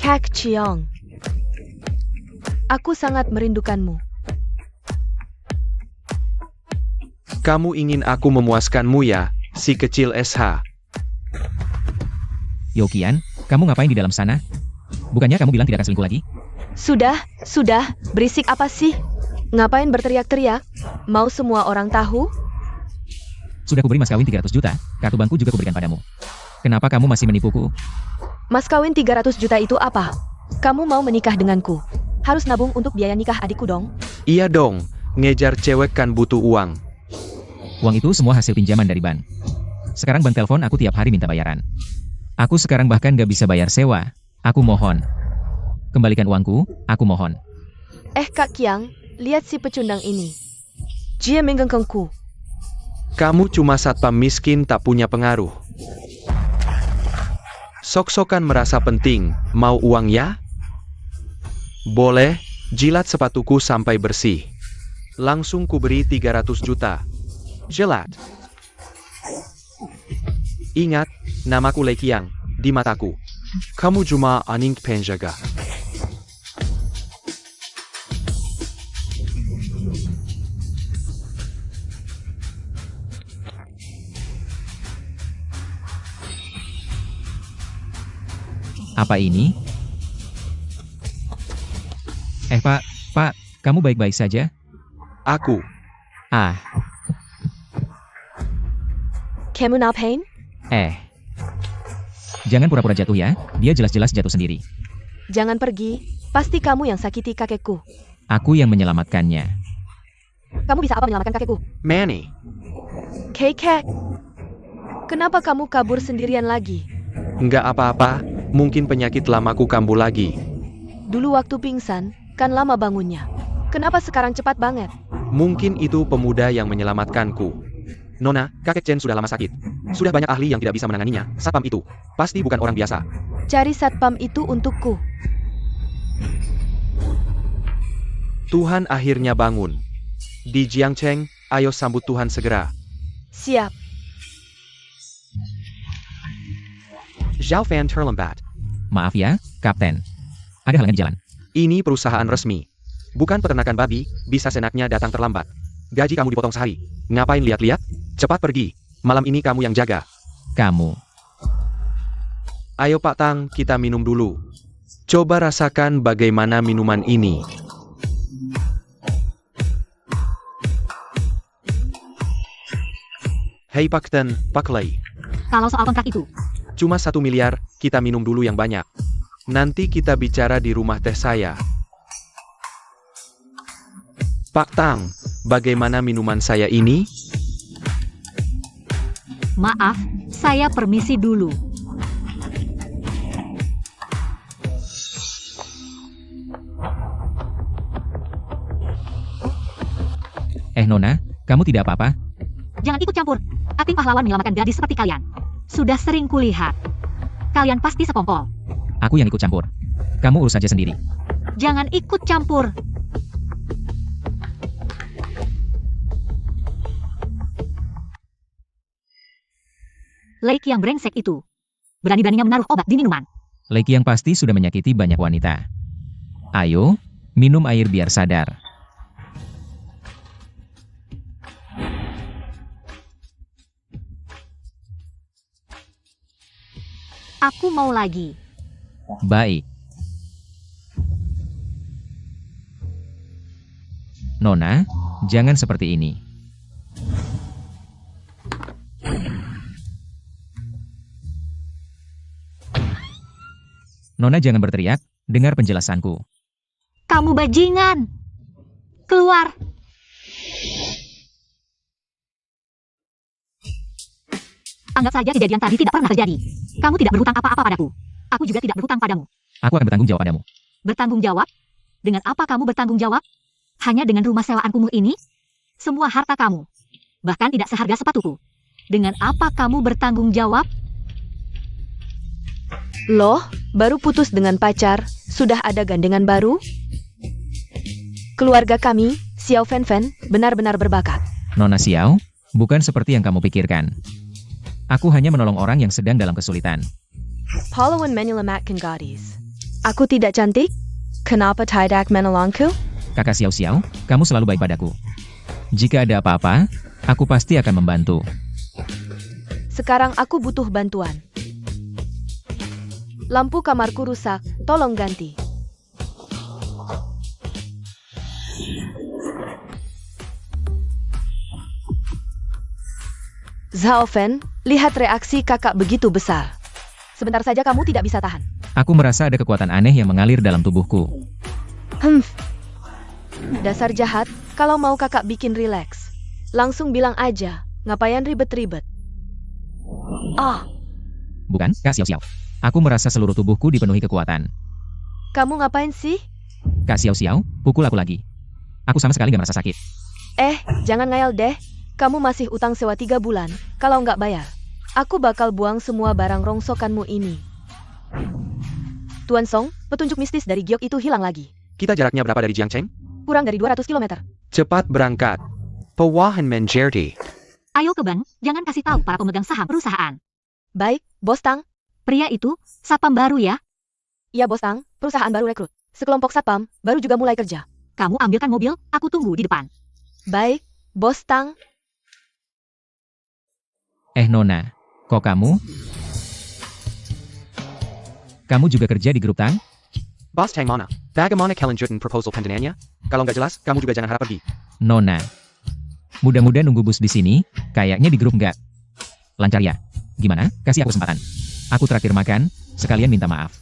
Kak Chiong, aku sangat merindukanmu. Kamu ingin aku memuaskanmu ya, si kecil SH. Yokian, kamu ngapain di dalam sana? Bukannya kamu bilang tidak akan selingkuh lagi? Sudah, berisik apa sih? Ngapain berteriak-teriak? Mau semua orang tahu? Sudah kuberi mas kawin 300 juta, kartu bankku juga kuberikan padamu. Kenapa kamu masih menipuku? Mas kawin 300 juta itu apa? Kamu mau menikah denganku? Harus nabung untuk biaya nikah adikku dong. Iya dong, ngejar cewek kan butuh uang. Uang itu semua hasil pinjaman dari bank. Sekarang bank telepon aku tiap hari minta bayaran. Aku sekarang bahkan gak bisa bayar sewa. Aku mohon. Kembalikan uangku, aku mohon. Kak Kiang, lihat si pecundang ini. Dia menggenggamku. Kamu cuma satpam miskin tak punya pengaruh. Sok-sokan merasa penting, mau uang ya? Boleh, jilat sepatuku sampai bersih. Langsung kuberi 300 juta. Jilat. Ingat, namaku Lei Qiang, di mataku. Kamu cuma aning penjaga. Apa ini? Pak, kamu baik-baik saja? Aku. Ah, Kamu ngapain? Jangan pura-pura jatuh ya, dia jelas-jelas jatuh sendiri. Jangan pergi, pasti kamu yang sakiti kakekku. Aku yang menyelamatkannya. Kamu bisa apa menyelamatkan kakekku? Manny. Kek, kenapa kamu kabur sendirian lagi? Nggak apa-apa, mungkin penyakit lamaku kambuh lagi. Dulu waktu pingsan, kan lama bangunnya. Kenapa sekarang cepat banget? Mungkin itu pemuda yang menyelamatkanku. Nona, kakek Chen sudah lama sakit. Sudah banyak ahli yang tidak bisa menanganinya. Satpam itu pasti bukan orang biasa. Cari satpam itu untukku. Tuhan akhirnya bangun. Di Jiangcheng, ayo sambut Tuhan segera. Siap. Zhao Fan terlambat. Maaf ya, Kapten. Ada halangan di jalan. Ini perusahaan resmi. Bukan peternakan babi, bisa senaknya datang terlambat. Gaji kamu dipotong sehari. Ngapain lihat-lihat? Cepat pergi. Malam ini kamu yang jaga. Kamu. Ayo Pak Tang, kita minum dulu. Coba rasakan bagaimana minuman ini. Hei Pak Ten, Pak Lei. Kalau soal kontrak itu, Cuma 1 miliar, kita minum dulu yang banyak. Nanti kita bicara di rumah teh saya. Pak Tang, bagaimana minuman saya ini? maaf, saya permisi dulu. Nona, kamu tidak apa-apa? Jangan ikut campur. Akting pahlawan menyelamatkan gadis seperti kalian. Sudah sering kulihat. Kalian pasti sekongkol. Aku yang ikut campur. Kamu urus saja sendiri. Jangan ikut campur. Lei Qiang brengsek itu. Berani-beraninya menaruh obat di minuman. Lei Qiang pasti sudah menyakiti banyak wanita. Ayo, minum air biar sadar. Aku mau lagi. Baik. Nona, jangan seperti ini. Nona jangan berteriak, dengar penjelasanku. Kamu bajingan. Keluar. Anggap saja kejadian tadi tidak pernah terjadi. Kamu tidak berhutang apa-apa padaku. Aku juga tidak berhutang padamu. Aku akan bertanggung jawab padamu. Bertanggung jawab? Dengan apa kamu bertanggung jawab? Hanya dengan rumah sewaan kumuh ini? Semua harta kamu. Bahkan tidak seharga sepatuku. Dengan apa kamu bertanggung jawab? Loh, baru putus dengan pacar, sudah ada gandengan baru? Keluarga kami, Xiao Fen Fen, benar-benar berbakat. Nona Xiao, bukan seperti yang kamu pikirkan. Aku hanya menolong orang yang sedang dalam kesulitan. Pahlawan menyelamatkan gadis. Aku tidak cantik? Kenapa tidak menolongku? Kakak Xiao Xiao, kamu selalu baik padaku. Jika ada apa-apa, aku pasti akan membantu. Sekarang aku butuh bantuan. Lampu kamarku rusak, tolong ganti. Zhao Fen, lihat reaksi kakak begitu besar. Sebentar saja kamu tidak bisa tahan. Aku merasa ada kekuatan aneh yang mengalir dalam tubuhku. Dasar jahat, kalau mau kakak bikin rileks. Langsung bilang aja, ngapain ribet-ribet. Bukan, Kak Xiao Xiao. Aku merasa seluruh tubuhku dipenuhi kekuatan. Kamu ngapain sih? Kak Xiao Xiao, pukul aku lagi. Aku sama sekali gak merasa sakit. Jangan ngayal deh. Kamu masih utang sewa 3 bulan. Kalau nggak bayar, aku bakal buang semua barang rongsokanmu ini. Tuan Song, petunjuk mistis dari Giok itu hilang lagi. Kita jaraknya berapa dari Jiangcheng? Kurang dari 200 km. Cepat berangkat. Pewahan menjerti. Ayo ke bank, jangan kasih tahu para pemegang saham perusahaan. Baik, Bos Tang. Pria itu, satpam baru ya. Iya Bos Tang, perusahaan baru rekrut. Sekelompok satpam, baru juga mulai kerja. Kamu ambilkan mobil, aku tunggu di depan. Baik, Bos Tang. Nona, kok kamu? Kamu juga kerja di grup Tang? Bos Tang mana? Bagaimana kalian lanjutin proposal pendananya? Kalau nggak jelas, kamu juga jangan harap pergi. Nona. Mudah-mudah nunggu bus di sini, kayaknya di grup nggak. Lancar ya? Gimana? Kasih aku kesempatan. Aku traktir makan, sekalian minta maaf.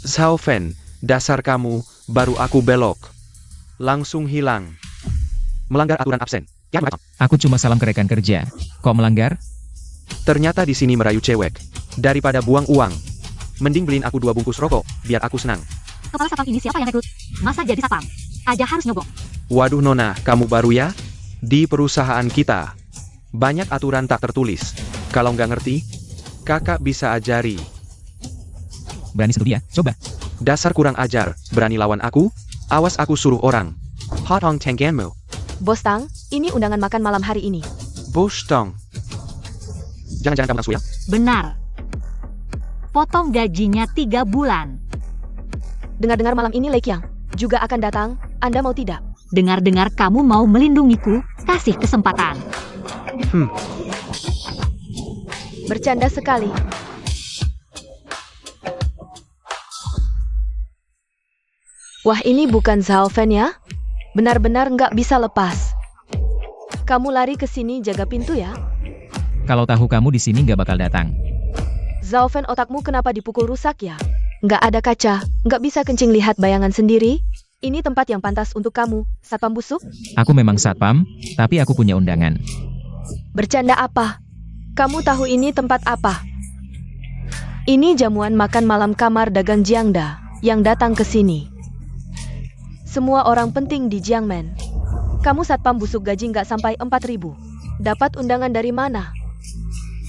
Zhao Fen, dasar kamu, baru aku belok. Langsung hilang. Melanggar aturan absen. Ya, macam. Aku cuma salam ke rekan kerja. Kok melanggar? Ternyata di sini merayu cewek. Daripada buang uang, mending beliin aku 2 bungkus rokok, biar aku senang. Kepala satpam ini siapa yang rekrut? Masa jadi satpam? Aja harus nyogok. Waduh Nona, kamu baru ya? Di perusahaan kita, banyak aturan tak tertulis. Kalau nggak ngerti, kakak bisa ajari. Berani sentuh dia? Coba. Dasar kurang ajar, berani lawan aku? Awas aku suruh orang. Hotong tengganmu. Bos Tang, ini undangan makan malam hari ini. Bos Tong. Jangan-jangan kamu langsung ya? Benar. Potong gajinya 3 bulan. Dengar-dengar malam ini Lei Qiang juga akan datang, Anda mau tidak? Dengar-dengar kamu mau melindungiku, kasih kesempatan. Bercanda sekali. Wah, ini bukan Zhao Fen ya? Benar-benar nggak bisa lepas. Kamu lari ke sini jaga pintu ya? Kalau tahu kamu di sini nggak bakal datang. Zhao Fen, otakmu kenapa dipukul rusak ya? Nggak ada kaca, nggak bisa kencing lihat bayangan sendiri? Ini tempat yang pantas untuk kamu, satpam busuk? Aku memang satpam, tapi aku punya undangan. Bercanda apa? Kamu tahu ini tempat apa? Ini jamuan makan malam kamar dagang Jiangda yang datang ke sini. Semua orang penting di Jiangmen. Kamu satpam busuk gaji nggak sampai 4.000. Dapat undangan dari mana?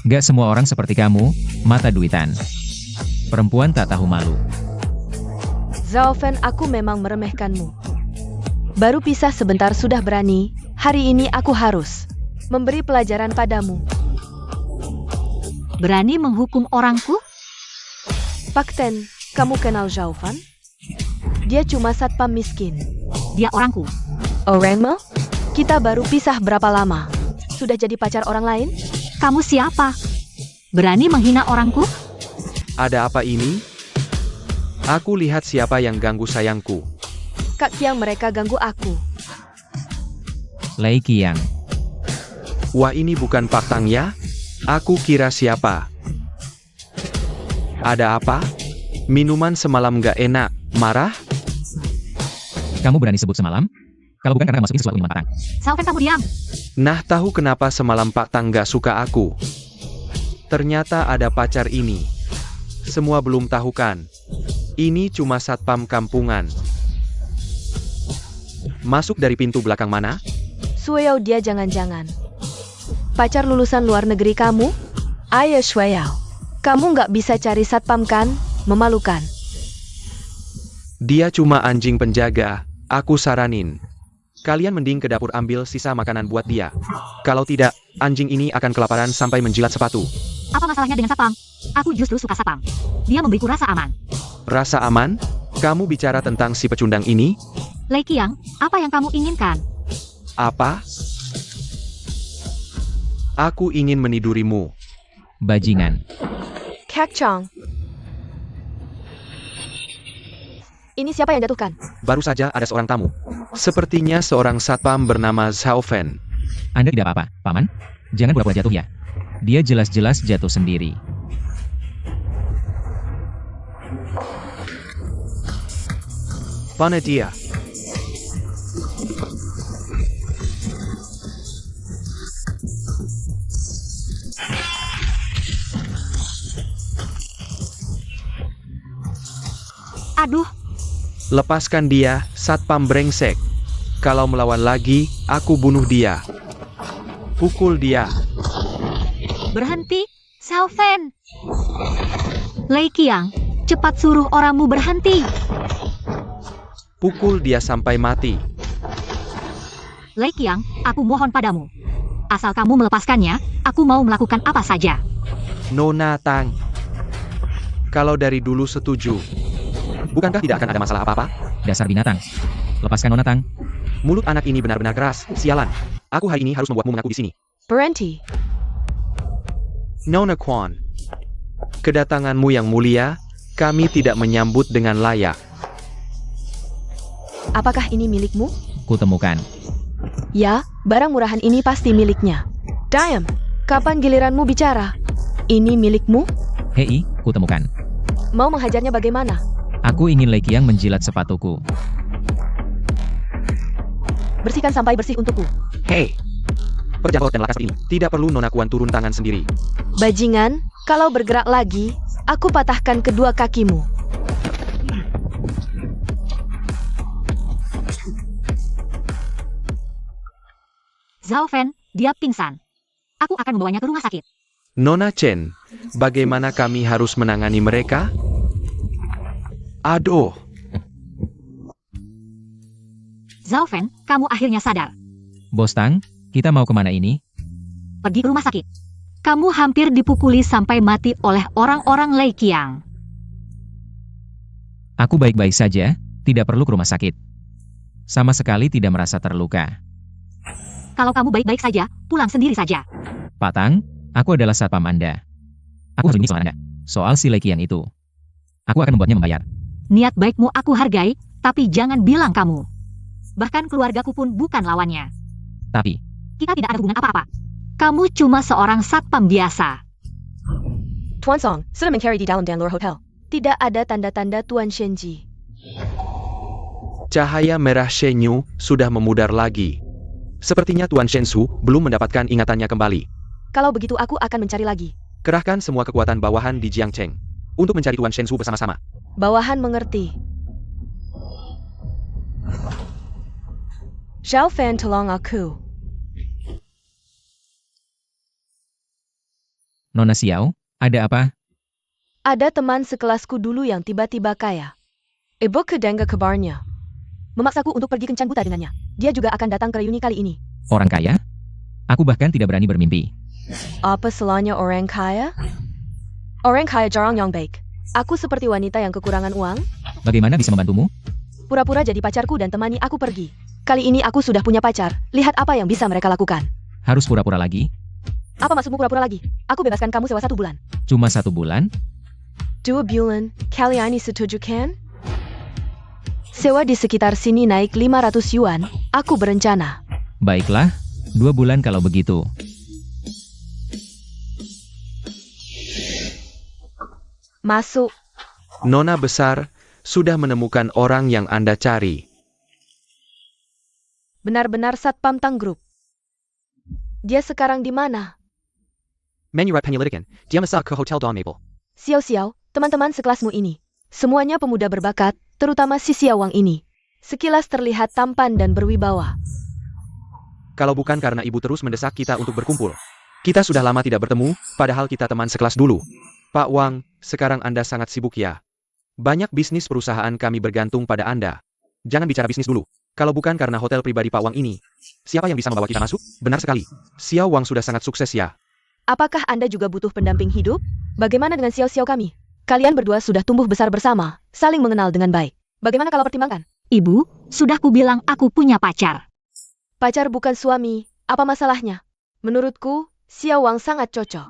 Nggak semua orang seperti kamu, mata duitan. Perempuan tak tahu malu. Zhao Fen, aku memang meremehkanmu. Baru pisah sebentar sudah berani. Hari ini aku harus memberi pelajaran padamu. Berani menghukum orangku? Pak Ten, kamu kenal Zhao Fan? Dia cuma satpam miskin. Dia orangku. Orangmu? Kita baru pisah berapa lama? Sudah jadi pacar orang lain? Kamu siapa? Berani menghina orangku? Ada apa ini? Aku lihat siapa yang ganggu sayangku. Kak Qiang, mereka ganggu aku. Lei Qiang. Wah, ini bukan Pak Tang ya? Aku kira siapa? Ada apa? Minuman semalam gak enak, marah? Kamu berani sebut semalam? Kalau bukan karena masukin sesuatu minuman Pak Tang. Zhao Fen, kamu diam. Nah, tahu kenapa semalam Pak Tang gak suka aku? Ternyata ada pacar ini. Semua belum tahu kan? Ini cuma satpam kampungan. Masuk dari pintu belakang mana? Shueyao, dia jangan-jangan pacar lulusan luar negeri kamu? Ayo Shueyao, kamu nggak bisa cari satpam kan? Memalukan. Dia cuma anjing penjaga. Aku saranin, kalian mending ke dapur ambil sisa makanan buat dia. Kalau tidak, anjing ini akan kelaparan sampai menjilat sepatu. Apa masalahnya dengan satpam? Aku justru suka satpam. Dia memberiku rasa aman. Rasa aman? Kamu bicara tentang si pecundang ini? Lei Qiang, apa yang kamu inginkan? Apa? Aku ingin menidurimu. Bajingan. Kak Chong. Ini siapa yang jatuhkan? Baru saja ada seorang tamu. Sepertinya seorang satpam bernama Zhao Fen. Anda tidak apa-apa, Paman? Jangan pura-pura jatuh ya. Dia jelas-jelas jatuh sendiri. Mana dia? Aduh, Lepaskan dia, satpam brengsek. Kalau melawan lagi, aku bunuh dia. Pukul dia. berhenti, Xiao Fen. Lei Qiang, cepat suruh orangmu berhenti. Pukul dia sampai mati. Lei Qiang, aku mohon padamu. Asal kamu melepaskannya, aku mau melakukan apa saja. Nona Tang. Kalau dari dulu setuju. Bukankah tidak akan ada masalah apa-apa? Dasar binatang. Lepaskan Nona Tang. Mulut anak ini benar-benar keras. Sialan. Aku hari ini harus membuatmu mengaku di sini. Berhenti. Nona Quan. Kedatanganmu yang mulia, kami tidak menyambut dengan layak. Apakah ini milikmu? Kutemukan. Ya, barang murahan ini pasti miliknya. Diam. Kapan giliranmu bicara? Ini milikmu? Hei, kutemukan. Mau menghajarnya bagaimana? Aku ingin Lei Qiang menjilat sepatuku. Bersihkan sampai bersih untukku. Hei. Perjalanan dan lakas ini. Tidak perlu Nona Quan turun tangan sendiri. Bajingan, kalau bergerak lagi, aku patahkan kedua kakimu. Zhao Fen, dia pingsan. Aku akan membawanya ke rumah sakit. Nona Chen, bagaimana kami harus menangani mereka? Aduh. Zhao Fen, kamu akhirnya sadar. Bos Tang, kita mau kemana ini? Pergi ke rumah sakit. Kamu hampir dipukuli sampai mati oleh orang-orang Lei Qiang. Aku baik-baik saja, tidak perlu ke rumah sakit. Sama sekali tidak merasa terluka. Kalau kamu baik-baik saja, pulang sendiri saja. Pak Tang, aku adalah satpam Anda. Aku harus ini soal Anda. Soal si Lei Qiang itu. Aku akan membuatnya membayar. Niat baikmu aku hargai, tapi jangan bilang kamu. Bahkan keluargaku pun bukan lawannya. Tapi, Kita tidak ada hubungan apa-apa. Kamu cuma seorang satpam biasa. Tuan Song, sudah mencari di dalam Danlor Hotel. Tidak ada tanda-tanda Tuan Shenji. Cahaya merah Shenyu sudah memudar lagi. Sepertinya Tuan Shensu belum mendapatkan ingatannya kembali. Kalau begitu aku akan mencari lagi. Kerahkan semua kekuatan bawahan di Jiangcheng untuk mencari Tuan Shensu bersama-sama. Bawahan mengerti. Zhao Fen, tolong aku. Nona Xiao, ada apa? Ada teman sekelasku dulu yang tiba-tiba kaya. Ibu kedengar kabarnya. Memaksaku untuk pergi kencan buta dengannya. Dia juga akan datang ke reuni kali ini. Orang kaya? Aku bahkan tidak berani bermimpi. Apa salahnya orang kaya? Orang kaya jarang yang baik. Aku seperti wanita yang kekurangan uang. Bagaimana bisa membantumu? Pura-pura jadi pacarku dan temani aku pergi. Kali ini aku sudah punya pacar. Lihat apa yang bisa mereka lakukan. Harus pura-pura lagi? Apa maksudmu pura-pura lagi? Aku bebaskan kamu sewa 1 bulan. Cuma 1 bulan? 2 bulan. Kalian ini setuju kan? Sewa di sekitar sini naik 500 yuan. Aku berencana. Baiklah, 2 bulan kalau begitu. Masuk. Nona besar sudah menemukan orang yang Anda cari. Benar-benar Satpam Tang Group. Dia sekarang di mana? Menyurat penyelidikan. Dia masak ke Hotel Dawn Maple. Xiao-Xiao, teman-teman sekelasmu ini. Semuanya pemuda berbakat, terutama si Xiao Wang ini. Sekilas terlihat tampan dan berwibawa. Kalau bukan karena ibu terus mendesak kita untuk berkumpul. Kita sudah lama tidak bertemu, padahal kita teman sekelas dulu. Pak Wang, sekarang Anda sangat sibuk ya. Banyak bisnis perusahaan kami bergantung pada Anda. Jangan bicara bisnis dulu. Kalau bukan karena hotel pribadi Pak Wang ini, siapa yang bisa membawa kita masuk? Benar sekali. Xiao Wang sudah sangat sukses ya. Apakah Anda juga butuh pendamping hidup? Bagaimana dengan Xiao-Xiao kami? Kalian berdua sudah tumbuh besar bersama, saling mengenal dengan baik. Bagaimana kalau pertimbangkan? Ibu, sudah kubilang aku punya pacar. Pacar bukan suami, apa masalahnya? Menurutku, Xiao Wang sangat cocok.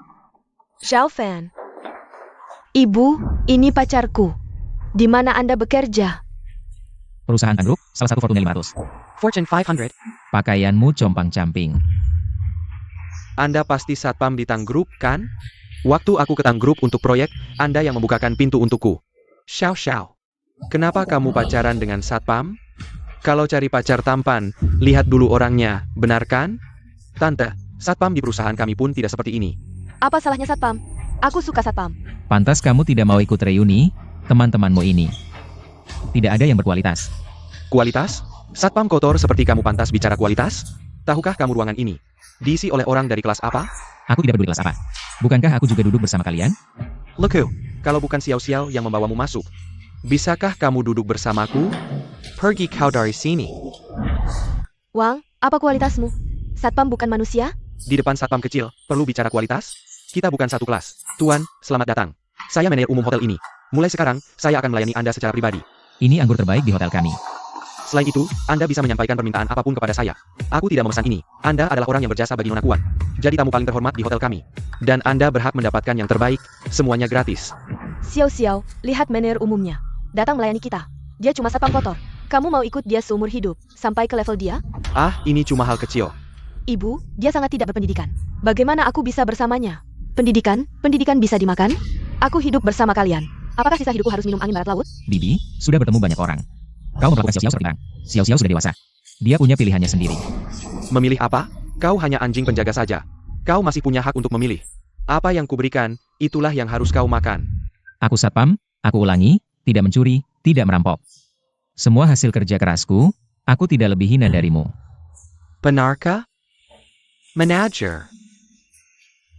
Xiao Fan. Ibu, ini pacarku. Di mana Anda bekerja? Perusahaan Group, salah satu Fortune 500. Fortune 500. Pakaianmu compang-camping. Anda pasti satpam di Tang Group, kan? Waktu aku ke Tang Group untuk proyek, Anda yang membukakan pintu untukku. Xiao Xiao. Kenapa kamu pacaran dengan satpam? Kalau cari pacar tampan, lihat dulu orangnya, benar kan? Tante, satpam di perusahaan kami pun tidak seperti ini. Apa salahnya satpam? Aku suka satpam. Pantas kamu tidak mau ikut reuni, teman-temanmu ini. Tidak ada yang berkualitas. Kualitas? Satpam kotor seperti kamu pantas bicara kualitas? Tahukah kamu ruangan ini diisi oleh orang dari kelas apa? Aku tidak peduli kelas apa. Bukankah aku juga duduk bersama kalian? Leku, kalau bukan Xiao Xiao yang membawamu masuk, bisakah kamu duduk bersamaku? Pergi kau dari sini. Wang, apa kualitasmu? Satpam bukan manusia? Di depan satpam kecil, perlu bicara kualitas? Kita bukan satu kelas. Tuan, selamat datang. Saya manajer umum hotel ini. Mulai sekarang, saya akan melayani Anda secara pribadi. Ini anggur terbaik di hotel kami. Selain itu, Anda bisa menyampaikan permintaan apapun kepada saya. Aku tidak memesan ini. Anda adalah orang yang berjasa bagi Nona Kuan. Jadi tamu paling terhormat di hotel kami. Dan Anda berhak mendapatkan yang terbaik, semuanya gratis. Xiao Xiao, lihat manajer umumnya. Datang melayani kita. Dia cuma satpam kotor. Kamu mau ikut dia seumur hidup, sampai ke level dia? Ah, ini cuma hal kecil. Ibu, dia sangat tidak berpendidikan. Bagaimana aku bisa bersamanya? Pendidikan bisa dimakan? Aku hidup bersama kalian. Apakah sisa hidupku harus minum angin barat laut? Bibi, sudah bertemu banyak orang. Kau memperlakukan Xiao Xiao seperti barang. Xiao Xiao sudah dewasa. Dia punya pilihannya sendiri. Memilih apa? Kau hanya anjing penjaga saja. Kau masih punya hak untuk memilih. Apa yang kuberikan, itulah yang harus kau makan. Aku satpam, aku ulangi, tidak mencuri, tidak merampok. Semua hasil kerja kerasku, aku tidak lebih hina darimu. Benarkah? Manager.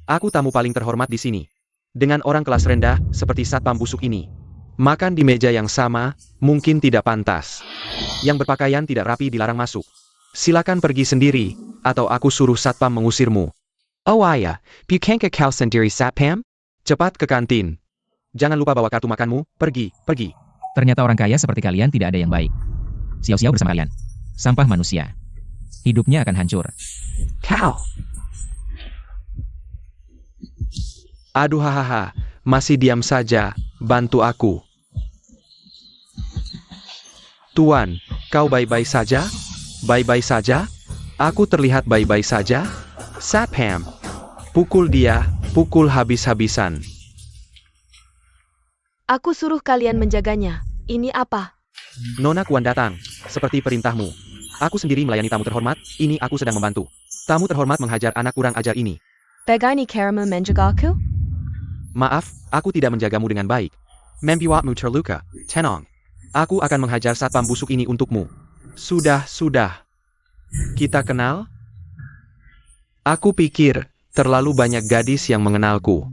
Aku tamu paling terhormat di sini. Dengan orang kelas rendah, seperti satpam busuk ini. Makan di meja yang sama, mungkin tidak pantas. Yang berpakaian tidak rapi dilarang masuk. Silakan pergi sendiri, atau aku suruh satpam mengusirmu. Oh ayah, bukankah kau sendiri satpam? Cepat ke kantin. Jangan lupa bawa kartu makanmu, pergi. Ternyata orang kaya seperti kalian tidak ada yang baik. Xiao Xiao bersama kalian. Sampah manusia. Hidupnya akan hancur. Kau. Aduh hahaha, masih diam saja, bantu aku. Tuan, kau baik-baik saja? Baik-baik saja? Aku terlihat baik-baik saja? Satpam. Pukul dia, pukul habis-habisan. Aku suruh kalian menjaganya. Ini apa? Nona Kuan datang, seperti perintahmu. Aku sendiri melayani tamu terhormat, ini aku sedang membantu. Tamu terhormat menghajar anak kurang ajar ini. Begani karamu menjagaku? Maaf, aku tidak menjagamu dengan baik. Membuatmu terluka, tenang. Aku akan menghajar satpam busuk ini untukmu. Sudah. Kita kenal? Aku pikir, terlalu banyak gadis yang mengenalku.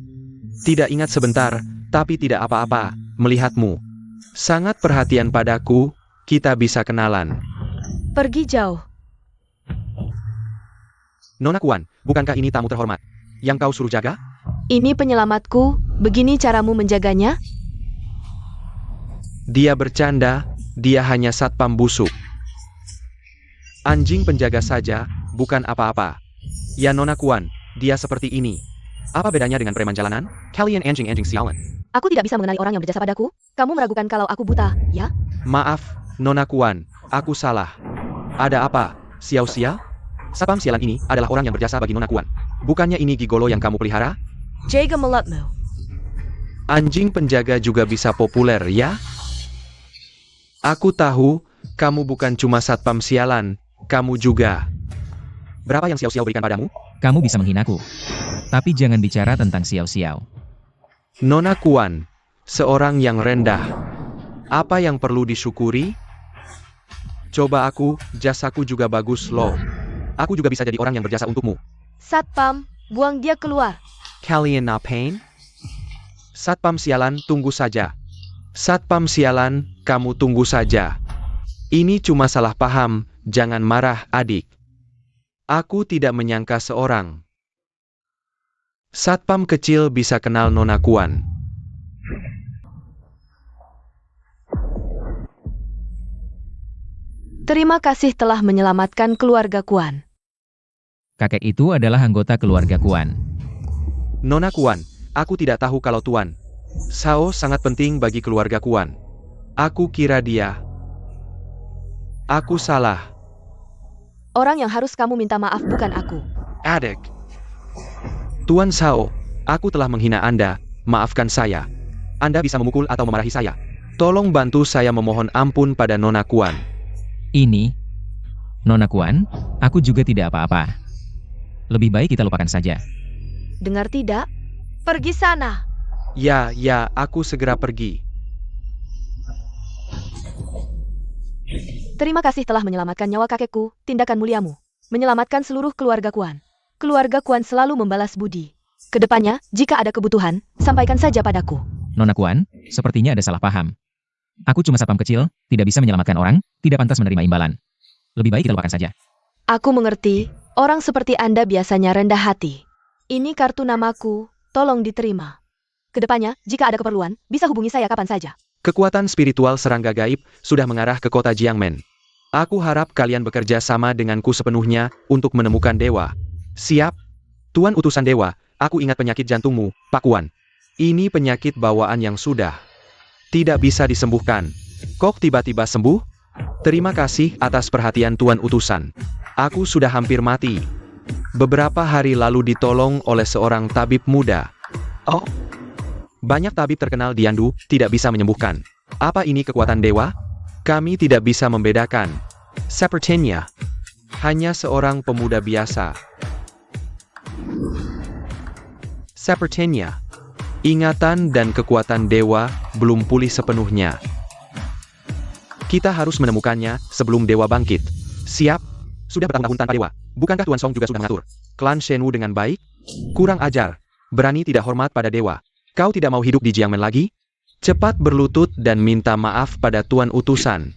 Tidak ingat sebentar, tapi tidak apa-apa, melihatmu. Sangat perhatian padaku, kita bisa kenalan. Pergi jauh. Nona Kuan, bukankah ini tamu terhormat? Yang kau suruh jaga? Ini penyelamatku, begini caramu menjaganya? Dia bercanda, dia hanya satpam busuk. Anjing penjaga saja, bukan apa-apa. Ya Nona Kuan, dia seperti ini. Apa bedanya dengan preman jalanan? Kalian anjing-anjing sialan. Aku tidak bisa mengenali orang yang berjasa padaku. Kamu meragukan kalau aku buta, ya? Maaf, Nona Kuan, aku salah. Ada apa, Xiao Xiao? Satpam sialan ini adalah orang yang berjasa bagi Nona Kuan. Bukannya ini gigolo yang kamu pelihara? Jaga mulutmu. Anjing penjaga juga bisa populer, ya? Aku tahu, kamu bukan cuma satpam sialan, kamu juga. Berapa yang Xiao Xiao berikan padamu? Kamu bisa menghinaku. Tapi jangan bicara tentang Xiao Xiao. Nona Kuan, seorang yang rendah. Apa yang perlu disyukuri? Coba aku, jasaku juga bagus loh. Aku juga bisa jadi orang yang berjasa untukmu. Satpam, buang dia keluar. Kalian ngapain? Satpam sialan, tunggu saja. Satpam sialan, kamu tunggu saja. Ini cuma salah paham, jangan marah adik. Aku tidak menyangka seorang satpam kecil bisa kenal Nona Kuan. Terima kasih telah menyelamatkan keluarga Kuan. Kakek itu adalah anggota keluarga Kuan. Nona Kuan, aku tidak tahu kalau Tuan Sao sangat penting bagi keluarga Kuan. Aku kira dia. Aku salah. Orang yang harus kamu minta maaf bukan aku. Adik. Tuan Sao, aku telah menghina Anda, maafkan saya. Anda bisa memukul atau memarahi saya. Tolong bantu saya memohon ampun pada Nona Kuan. Ini, Nona Kuan, aku juga tidak apa-apa. Lebih baik kita lupakan saja. Dengar tidak? Pergi sana. Ya, aku segera pergi. Terima kasih telah menyelamatkan nyawa kakekku, tindakan muliamu. Menyelamatkan seluruh keluarga Kuan. Keluarga Kuan selalu membalas budi. Kedepannya, jika ada kebutuhan, sampaikan saja padaku. Nona Kuan, sepertinya ada salah paham. Aku cuma satpam kecil, tidak bisa menyelamatkan orang, tidak pantas menerima imbalan. Lebih baik kita lupakan saja. Aku mengerti, orang seperti Anda biasanya rendah hati. Ini kartu namaku, tolong diterima. Kedepannya, jika ada keperluan, bisa hubungi saya kapan saja. Kekuatan spiritual serangga gaib sudah mengarah ke kota Jiangmen. Aku harap kalian bekerja sama denganku sepenuhnya untuk menemukan dewa. Siap? Tuan utusan dewa, aku ingat penyakit jantungmu, Pak Kuan. Ini penyakit bawaan yang sudah tidak bisa disembuhkan. Kok tiba-tiba sembuh? Terima kasih atas perhatian Tuan utusan. Aku sudah hampir mati. Beberapa hari lalu ditolong oleh seorang tabib muda. Oh, banyak tabib terkenal di Yandu tidak bisa menyembuhkan. Apa ini kekuatan dewa? Kami tidak bisa membedakan. Sepertinya hanya seorang pemuda biasa. Sepertinya ingatan dan kekuatan dewa belum pulih sepenuhnya. Kita harus menemukannya sebelum dewa bangkit. Siap? Sudah bertahun-tahun tanpa dewa. Bukankah Tuan Song juga sudah mengatur klan Shenwu dengan baik? Kurang ajar. Berani tidak hormat pada dewa. Kau tidak mau hidup di Jiangmen lagi? Cepat berlutut dan minta maaf pada Tuan utusan.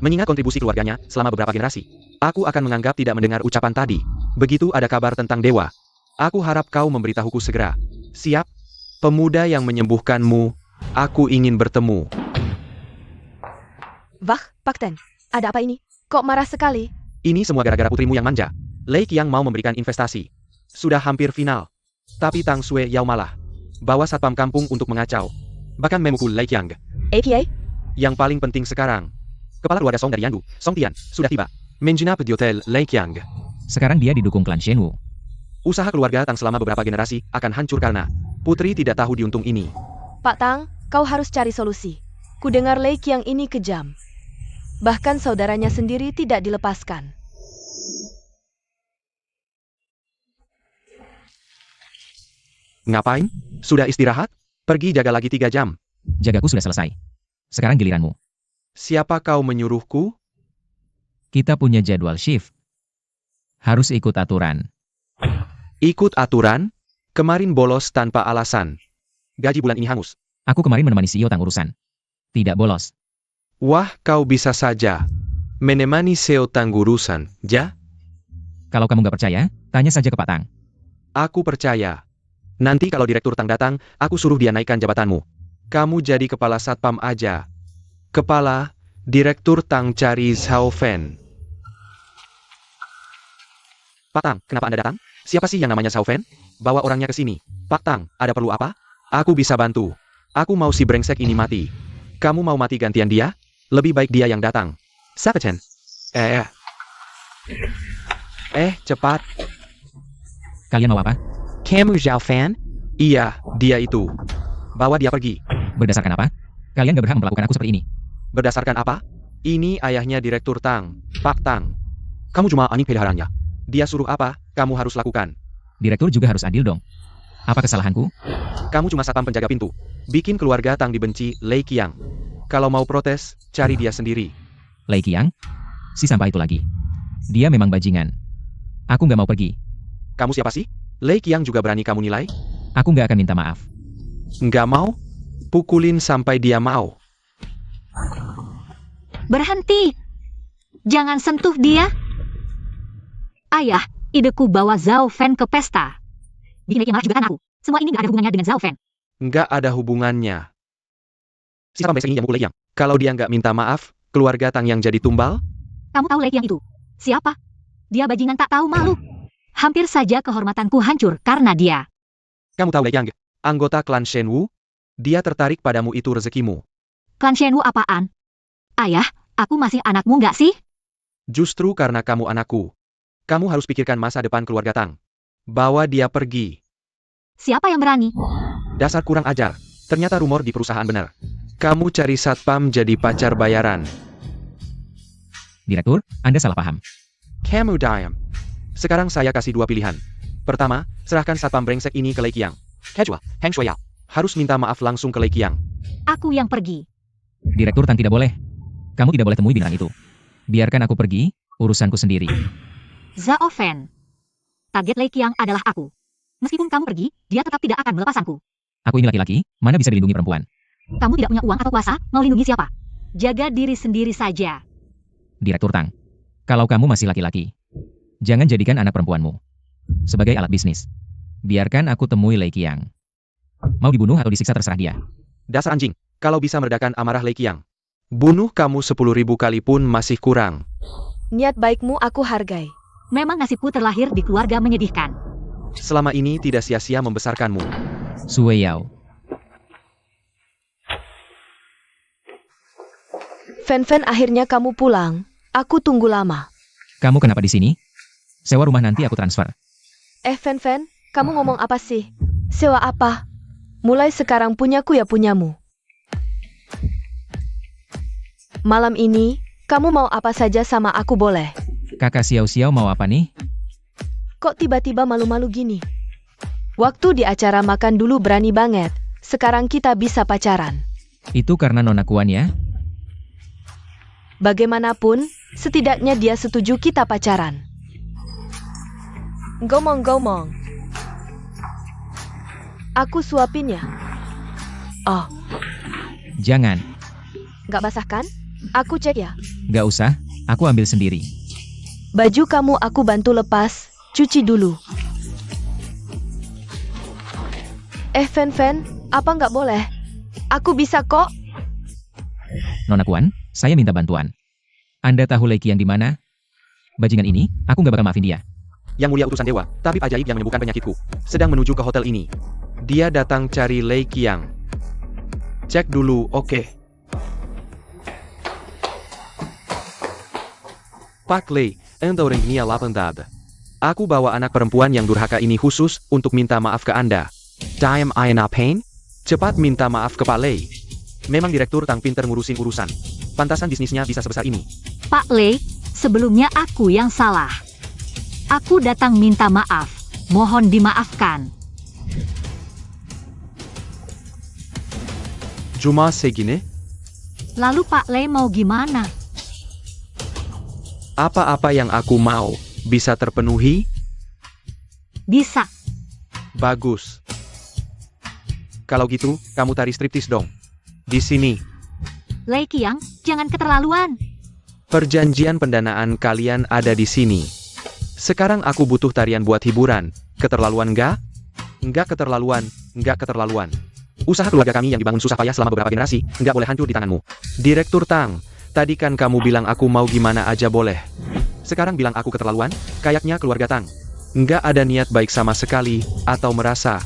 Mengingat kontribusi keluarganya selama beberapa generasi, aku akan menganggap tidak mendengar ucapan tadi. Begitu ada kabar tentang dewa, aku harap kau memberitahuku segera. Siap? Pemuda yang menyembuhkanmu, aku ingin bertemu. Wah, Pak Ten, ada apa ini? Kok marah sekali? Ini semua gara-gara putrimu yang manja. Lei Qiang mau memberikan investasi. Sudah hampir final. Tapi Tang Sui Yao malah bawa satpam kampung untuk mengacau. Bahkan memukul Lei Qiang. APA? Yang paling penting sekarang, kepala keluarga Song dari Yandu, Song Tian, sudah tiba. Menginap di hotel Lei Qiang. Sekarang dia didukung klan Shenwu. Usaha keluarga Tang selama beberapa generasi akan hancur karena putri tidak tahu diuntung ini. Pak Tang, kau harus cari solusi. Kudengar Lei Qiang ini kejam. Bahkan saudaranya sendiri tidak dilepaskan. Ngapain? Sudah istirahat? Pergi jaga lagi 3 jam. Jagaku sudah selesai. Sekarang giliranmu. Siapa kau menyuruhku? Kita punya jadwal shift. Harus ikut aturan. Ikut aturan? Kemarin bolos tanpa alasan. Gaji bulan ini hangus. Aku kemarin menemani CEO Tang urusan. Tidak bolos. Wah, kau bisa saja menemani CEO Tang urusan, ja? Kalau kamu nggak percaya, tanya saja ke Pak Tang. Aku percaya. Nanti kalau Direktur Tang datang, aku suruh dia naikkan jabatanmu. Kamu jadi kepala satpam aja. Kepala, Direktur Tang cari Zhao Fen. Pak Tang, kenapa Anda datang? Siapa sih yang namanya Zhao Fen? Bawa orangnya ke sini. Pak Tang, ada perlu apa? Aku bisa bantu. Aku mau si brengsek ini mati. Kamu mau mati gantian dia? Lebih baik dia yang datang. Sapechen. Cepat. Kalian mau apa? Kamu Zhao Fen? Iya, dia itu. Bawa dia pergi. Berdasarkan apa? Kalian gak berhak memperlakukan aku seperti ini. Berdasarkan apa? Ini ayahnya Direktur Tang, Pak Tang. Kamu cuma anjing peliharaannya. Dia suruh apa, kamu harus lakukan. Direktur juga harus adil dong. Apa kesalahanku? Kamu cuma satpam penjaga pintu. Bikin keluarga Tang dibenci Lei Qiang. Kalau mau protes, cari dia sendiri. Lei Qiang? Si sampah itu lagi. Dia memang bajingan. Aku nggak mau pergi. Kamu siapa sih? Lei Qiang juga berani kamu nilai? Aku nggak akan minta maaf. Nggak mau? Pukulin sampai dia mau. Berhenti! Jangan sentuh dia! Ayah, ideku bawa Zhao Fen ke pesta. Bikin yang marah juga kan aku. Semua ini nggak ada hubungannya dengan Zhao Fen. Nggak ada hubungannya. Si satpam besok ini yang mukul Lei Qiang. Kalau dia nggak minta maaf, Keluarga Tang yang jadi tumbal? Kamu tahu Lei Qiang itu? Siapa? Dia bajingan tak tahu malu. Hampir saja kehormatanku hancur karena dia. Kamu tahu Lei Qiang? Anggota klan Shenwu? Dia tertarik padamu, itu rezekimu. Klan Shenwu apaan? Ayah, aku masih anakmu nggak sih? Justru karena kamu anakku. Kamu harus pikirkan masa depan keluarga Tang. Bawa dia pergi. Siapa yang berani? Dasar kurang ajar. Ternyata rumor di perusahaan benar. Kamu cari satpam jadi pacar bayaran. Direktur, Anda salah paham. Kamu diam. Sekarang saya kasih dua pilihan. Pertama, serahkan satpam brengsek ini ke Lei Qiang. Kedua, Heng Shuya harus minta maaf langsung ke Lei Qiang. Aku yang pergi. Direktur Tang tidak boleh. Kamu tidak boleh temui binatang itu. Biarkan aku pergi, urusanku sendiri. Zhao Fan. Target Lei Qiang adalah aku. Meskipun kamu pergi, dia tetap tidak akan melepasanku. Aku ini laki-laki, mana bisa dilindungi perempuan? Kamu tidak punya uang atau kuasa, mau lindungi siapa? Jaga diri sendiri saja. Direktur Tang, kalau kamu masih laki-laki, jangan jadikan anak perempuanmu sebagai alat bisnis. Biarkan aku temui Lei Qiang. Mau dibunuh atau disiksa terserah dia. Dasar anjing, kalau bisa meredakan amarah Lei Qiang. Bunuh kamu 10.000 kali pun masih kurang. Niat baikmu aku hargai. Memang nasibku terlahir di keluarga menyedihkan. Selama ini tidak sia-sia membesarkanmu. Sue Yao, Fan, akhirnya kamu pulang. Aku tunggu lama. kamu kenapa di sini? Sewa rumah nanti aku transfer. Fan, kamu ngomong apa sih? Sewa apa? Mulai sekarang punyaku ya punyamu. Malam ini, kamu mau apa saja sama aku boleh. Kakak Xiao mau apa nih? Kok tiba-tiba malu-malu gini? Waktu di acara makan dulu berani banget. Sekarang kita bisa pacaran. Itu karena Nona Kuan ya? Bagaimanapun, setidaknya dia setuju kita pacaran. Gomong-gomong. Aku suapin ya. Oh, Jangan, gak basah kan? Aku cek ya. gak usah, aku ambil sendiri. Baju kamu aku bantu lepas, cuci dulu. Fan, apa nggak boleh? Aku bisa kok. Nona Kuan, saya minta bantuan. Anda tahu Lei Qiang di mana? Bajingan ini, aku gak bakal maafin dia. Yang mulia utusan dewa, tabib ajaib yang menyembuhkan penyakitku, sedang menuju ke hotel ini. Dia datang cari Lei Qiang. Cek dulu, oke. Pak Lei, anda orang Nia Lapendad. Aku bawa anak perempuan yang durhaka ini khusus untuk minta maaf ke Anda. Diam Aina Pain? Cepat minta maaf ke Pak Lei. Memang Direktur Tang pinter ngurusin urusan. Pantasan bisnisnya bisa sebesar ini. Pak Lei, sebelumnya aku yang salah. Aku datang minta maaf. Mohon dimaafkan. Cuma segini? Lalu Pak Lei mau gimana? Apa-apa yang aku mau bisa terpenuhi? Bisa. Bagus. Kalau gitu, kamu tari striptis dong. Di sini. Lei Qiang, jangan keterlaluan. Perjanjian pendanaan kalian ada di sini. Sekarang aku butuh tarian buat hiburan. Keterlaluan nggak? Nggak keterlaluan, nggak keterlaluan. Usaha keluarga kami yang dibangun susah payah selama beberapa generasi, nggak boleh hancur di tanganmu. Direktur Tang, tadi kan kamu bilang aku mau gimana aja boleh. Sekarang bilang aku keterlaluan? Kayaknya keluarga Tang nggak ada niat baik sama sekali, atau merasa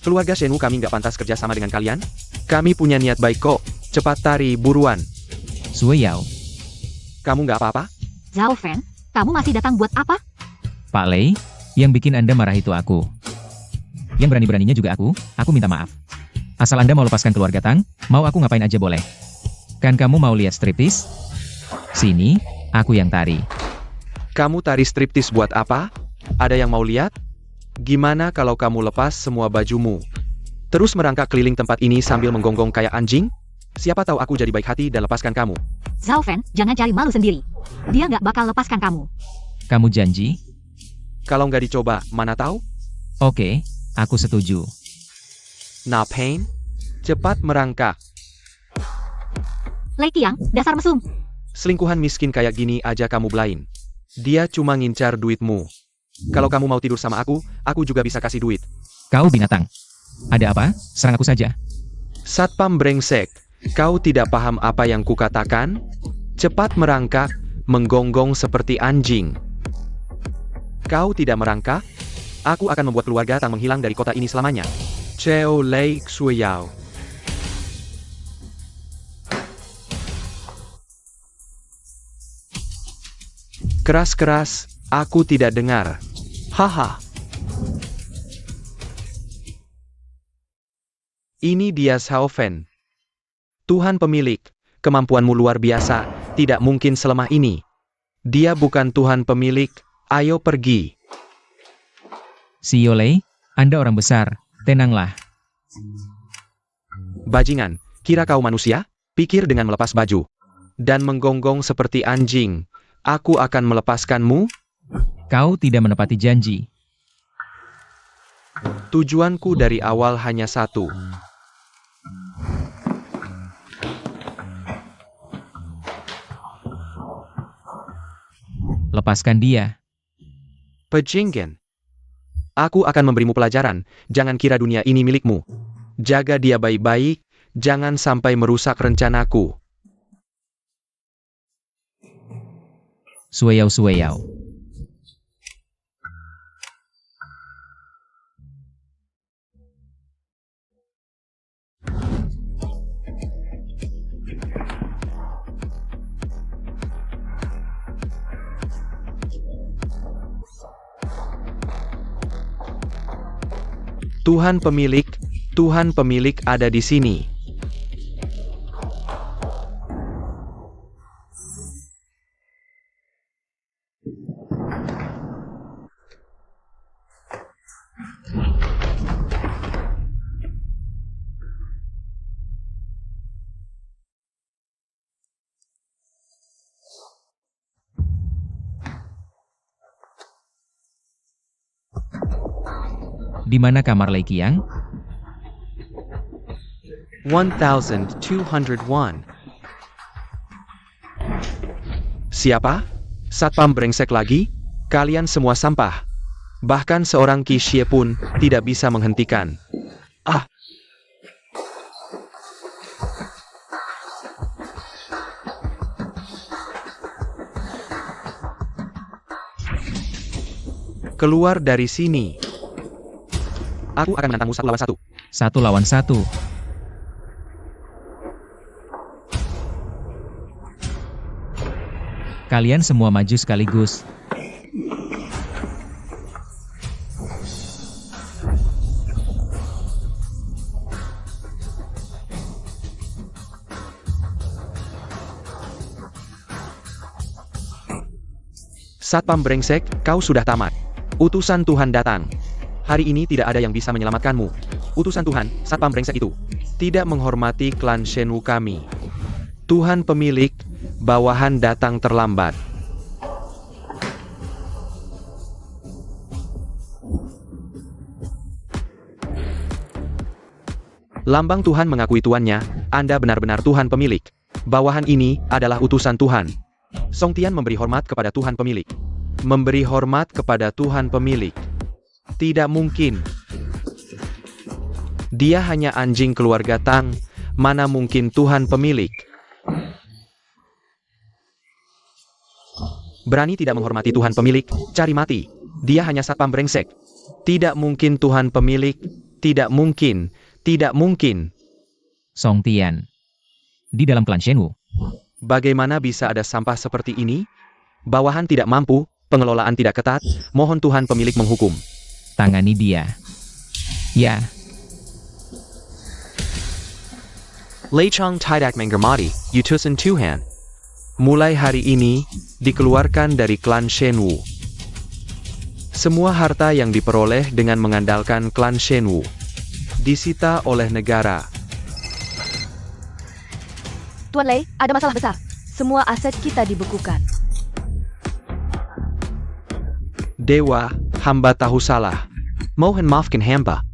keluarga Shenwu kami nggak pantas kerja sama dengan kalian? Kami punya niat baik kok. Cepat tari, buruan. Sue Yao, Kamu nggak apa-apa? Zhao Fan, kamu masih datang buat apa? Pak Lei, yang bikin Anda marah itu aku. Yang berani-beraninya juga aku minta maaf. Asal Anda mau lepaskan keluarga Tang, mau aku ngapain aja boleh. Kan kamu mau lihat striptis? Sini, aku yang tari. Kamu tari striptis buat apa? Ada yang mau lihat? Gimana kalau kamu lepas semua bajumu? Terus merangkak keliling tempat ini sambil menggonggong kayak anjing? Siapa tahu aku jadi baik hati dan lepaskan kamu. Zhao Fan, jangan cari malu sendiri. Dia nggak bakal lepaskan kamu. Kamu janji? Kalau nggak dicoba, mana tahu? Oke, aku setuju. Nah, Pain, cepat merangkak. Lei Qiang, dasar mesum. Selingkuhan miskin kayak gini aja kamu belain. Dia cuma ngincar duitmu. Kalau kamu mau tidur sama aku juga bisa kasih duit. Kau binatang. Ada apa? Serang aku saja. Satpam brengsek, kau tidak paham apa yang kukatakan? Cepat merangkak, menggonggong seperti anjing. Kau tidak merangkak? Aku akan membuat keluarga Tang menghilang dari kota ini selamanya. Cheo Lei Xuyao. Keras-keras, aku tidak dengar. Haha. Ini dia Xiao Fen. Tuhan pemilik, kemampuanmu luar biasa, tidak mungkin selemah ini. Dia bukan Tuhan pemilik, ayo pergi. Xiao Lei, Anda orang besar, tenanglah. Bajingan, kira kau manusia? Pikir dengan melepas baju. Dan menggonggong seperti anjing. Aku akan melepaskanmu. Kau tidak menepati janji. Tujuanku dari awal hanya satu. Lepaskan dia. Pejinggen. Aku akan memberimu pelajaran, jangan kira dunia ini milikmu. Jaga dia baik-baik, jangan sampai merusak rencanaku. Sueyao. Tuhan pemilik ada di sini. Di mana kamar Lei Qiang? 1201. Siapa? Satpam brengsek lagi? Kalian semua sampah. Bahkan seorang Qi Xie pun tidak bisa menghentikan. Ah! Keluar dari sini. Aku akan menantangmu 1 lawan 1. 1 lawan 1. Kalian semua maju sekaligus. Satpam brengsek, kau sudah tamat. Utusan Tuhan datang. Hari ini tidak ada yang bisa menyelamatkanmu. Utusan Tuhan, Satpam brengsek itu tidak menghormati klan Shenwu kami. Tuhan pemilik, bawahan datang terlambat. Lambang Tuhan mengakui tuannya, Anda benar-benar Tuhan pemilik. Bawahan ini adalah utusan Tuhan. Song Tian memberi hormat kepada Tuhan pemilik. Memberi hormat kepada Tuhan pemilik. Tidak mungkin. Dia hanya anjing keluarga Tang, mana mungkin Tuhan pemilik. Berani tidak menghormati Tuhan pemilik, cari mati. Dia hanya satpam brengsek. Tidak mungkin Tuhan pemilik, tidak mungkin, tidak mungkin. Song Tian. Di dalam klan Shenwu. Bagaimana bisa ada sampah seperti ini? Bawahan tidak mampu, pengelolaan tidak ketat, mohon Tuhan pemilik menghukum. Tangani dia. Ya. Lei Chang tidak menghormati utusan Tuhan. Mulai hari ini, dikeluarkan dari klan Shenwu. Semua harta yang diperoleh dengan mengandalkan klan Shenwu disita oleh negara. Tuan Lei, ada masalah besar. Semua aset kita dibekukan. Dewa, hamba tahu salah. Mohon maafkan hamba.